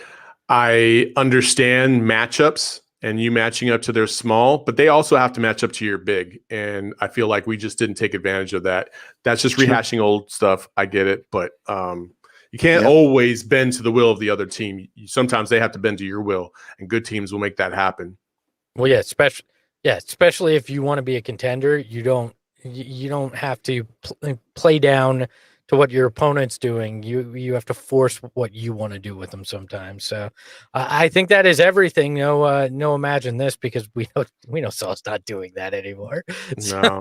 I understand matchups and you matching up to their small, but they also have to match up to your big. And I feel like we just didn't take advantage of that. That's just rehashing old stuff. I get it, but you can't always bend to the will of the other team. Sometimes they have to bend to your will, and good teams will make that happen. Well, yeah, especially if you want to be a contender, you don't have to play down to what your opponent's doing. You have to force what you want to do with them sometimes. So I think that is everything. No, imagine this, because we know Saul's not doing that anymore. No.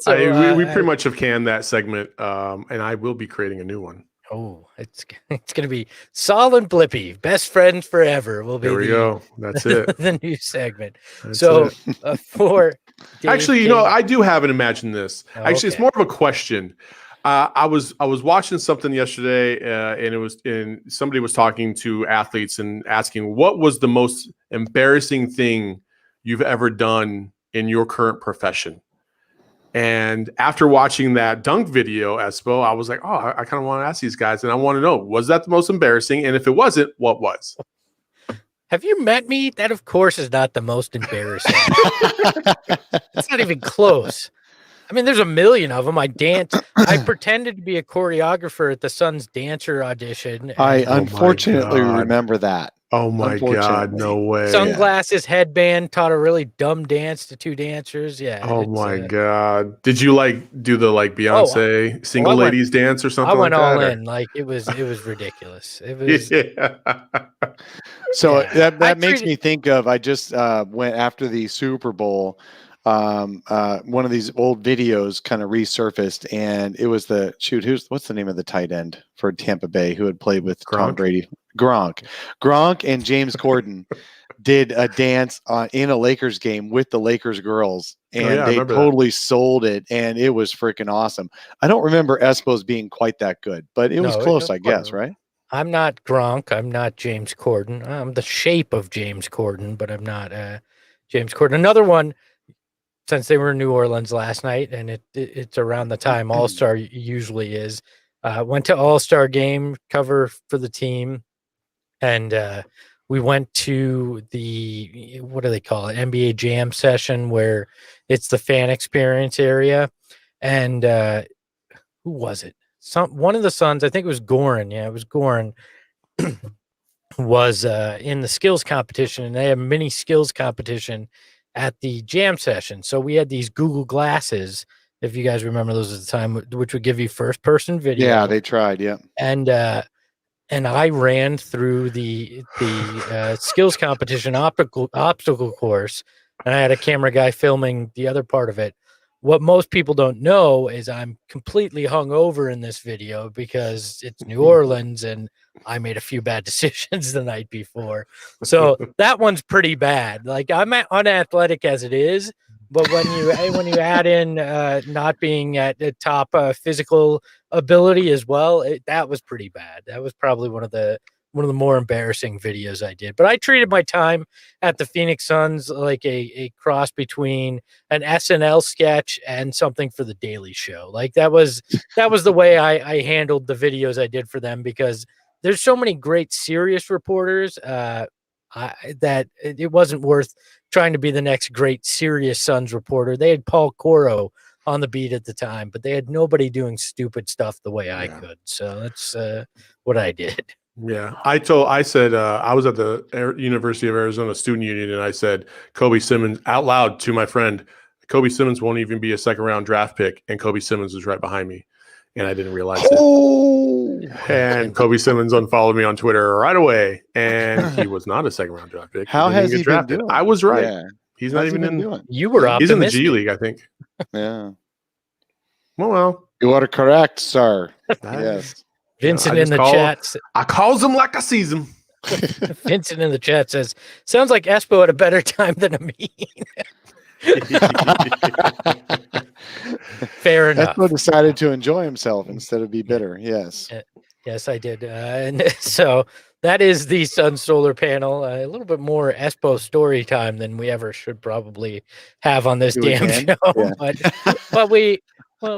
So, we pretty much have canned that segment, and I will be creating a new one. Oh, it's gonna be Saul and Blippy, best friends forever. There we go. That's it. The new segment. That's so it. For Dave actually, King, I do have an imagine this. Oh, actually, it's more of a question. I was watching something yesterday, and somebody was talking to athletes and asking, what was the most embarrassing thing you've ever done in your current profession? And after watching that dunk video, Espo, I was like, oh, I kind of want to ask these guys, and I want to know, was that the most embarrassing? And if it wasn't, what was? Have you met me? That, of course, is not the most embarrassing. It's not even close. I mean, there's a million of them. I pretended to be a choreographer at the Suns dancer audition. I unfortunately remember that. Oh my God, no way. Sunglasses, headband, taught a really dumb dance to 2 dancers. Yeah. Oh my God. Did you do the Beyonce single ladies dance or something? I went like all that, in. It was ridiculous. It was So that makes me think of, I just went after the Super Bowl. One of these old videos kind of resurfaced, and it was what's the name of the tight end for Tampa Bay who had played with Tom Brady? Gronk and James Corden did a dance in a Lakers game with the Lakers girls, and they totally sold it, and it was freaking awesome. I don't remember Espo's being quite that good, but it was close, I guess, right? I'm not Gronk. I'm not James Corden. I'm the shape of James Corden, but I'm not James Corden. Another one, since they were in New Orleans last night, and it's around the time All-Star usually is, went to All-Star Game cover for the team, and we went to the, what do they call it, NBA Jam session, where it's the fan experience area. And who was it? One of the Suns, I think it was Goran. Yeah, it was Goran. Was in the skills competition, and they had a mini skills competition at the jam session. So we had these Google glasses, if you guys remember those at the time, which would give you first person video. Yeah, they tried. Yeah. And I ran through the skills competition obstacle course, and I had a camera guy filming the other part of it. What most people don't know is I'm completely hungover in this video because it's New Orleans and I made a few bad decisions the night before. So that one's pretty bad. I'm unathletic as it is, but when you add in not being at the top physical ability as well, that was pretty bad. That was probably one of the more embarrassing videos I did. But I treated my time at the Phoenix Suns like a cross between an SNL sketch and something for the Daily Show. That was the way I handled the videos I did for them, because there's so many great serious reporters that it wasn't worth trying to be the next great serious Suns reporter. They had Paul Coro on the beat at the time, but they had nobody doing stupid stuff the way I could. So that's what I did. Yeah, I said I was at the University of Arizona Student Union, and I said Kobe Simmons out loud to my friend. Kobe Simmons won't even be a second-round draft pick, and Kobe Simmons was right behind me, and I didn't realize it. And Kobe Simmons unfollowed me on Twitter right away, and he was not a second-round draft pick. How has he been doing? I was right. Yeah. He's not even in. You were optimistic. He's in the G League, I think. Yeah. Well, you are correct, sir. Yes. Vincent in the chat. I calls him like I sees him. Vincent in the chat says, sounds like Espo had a better time than me. Fair enough. Espo decided to enjoy himself instead of be bitter. Yes. Yes, I did. And so that is the Sun Solar Panel. A little bit more Espo story time than we ever should probably have on this Do damn again? show. Yeah. But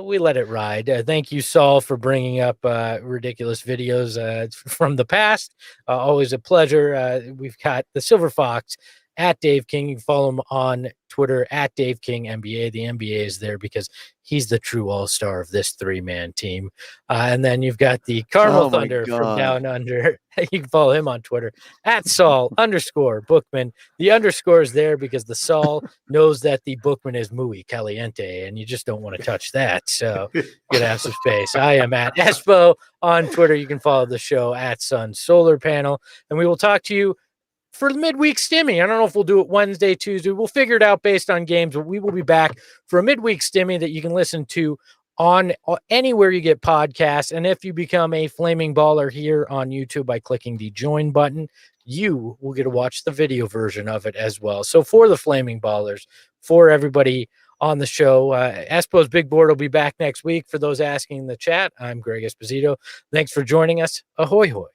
we let it ride. Thank you, Saul, for bringing up ridiculous videos from the past. Always a pleasure. We've got the Silver Fox at Dave King. You can follow him on Twitter at Dave King NBA. The NBA is there because he's the true all-star of this three-man team. And then you've got the Carmel Oh my Thunder from God. Down Under. You can follow him on Twitter at Saul_Bookman. The underscore is there because the Saul knows that the Bookman is muy caliente, and you just don't want to touch that. So you gotta have some space. I am at Espo on Twitter. You can follow the show at Sun Solar Panel, and we will talk to you for the midweek stimmy. I don't know if we'll do it Wednesday, Tuesday. We'll figure it out based on games, but we will be back for a midweek stimmy that you can listen to on anywhere you get podcasts. And if you become a Flaming Baller here on YouTube by clicking the join button, you will get to watch the video version of it as well. So for the Flaming Ballers, for everybody on the show, Espo's Big Board will be back next week. For those asking in the chat, I'm Greg Esposito. Thanks for joining us. Ahoy, hoy.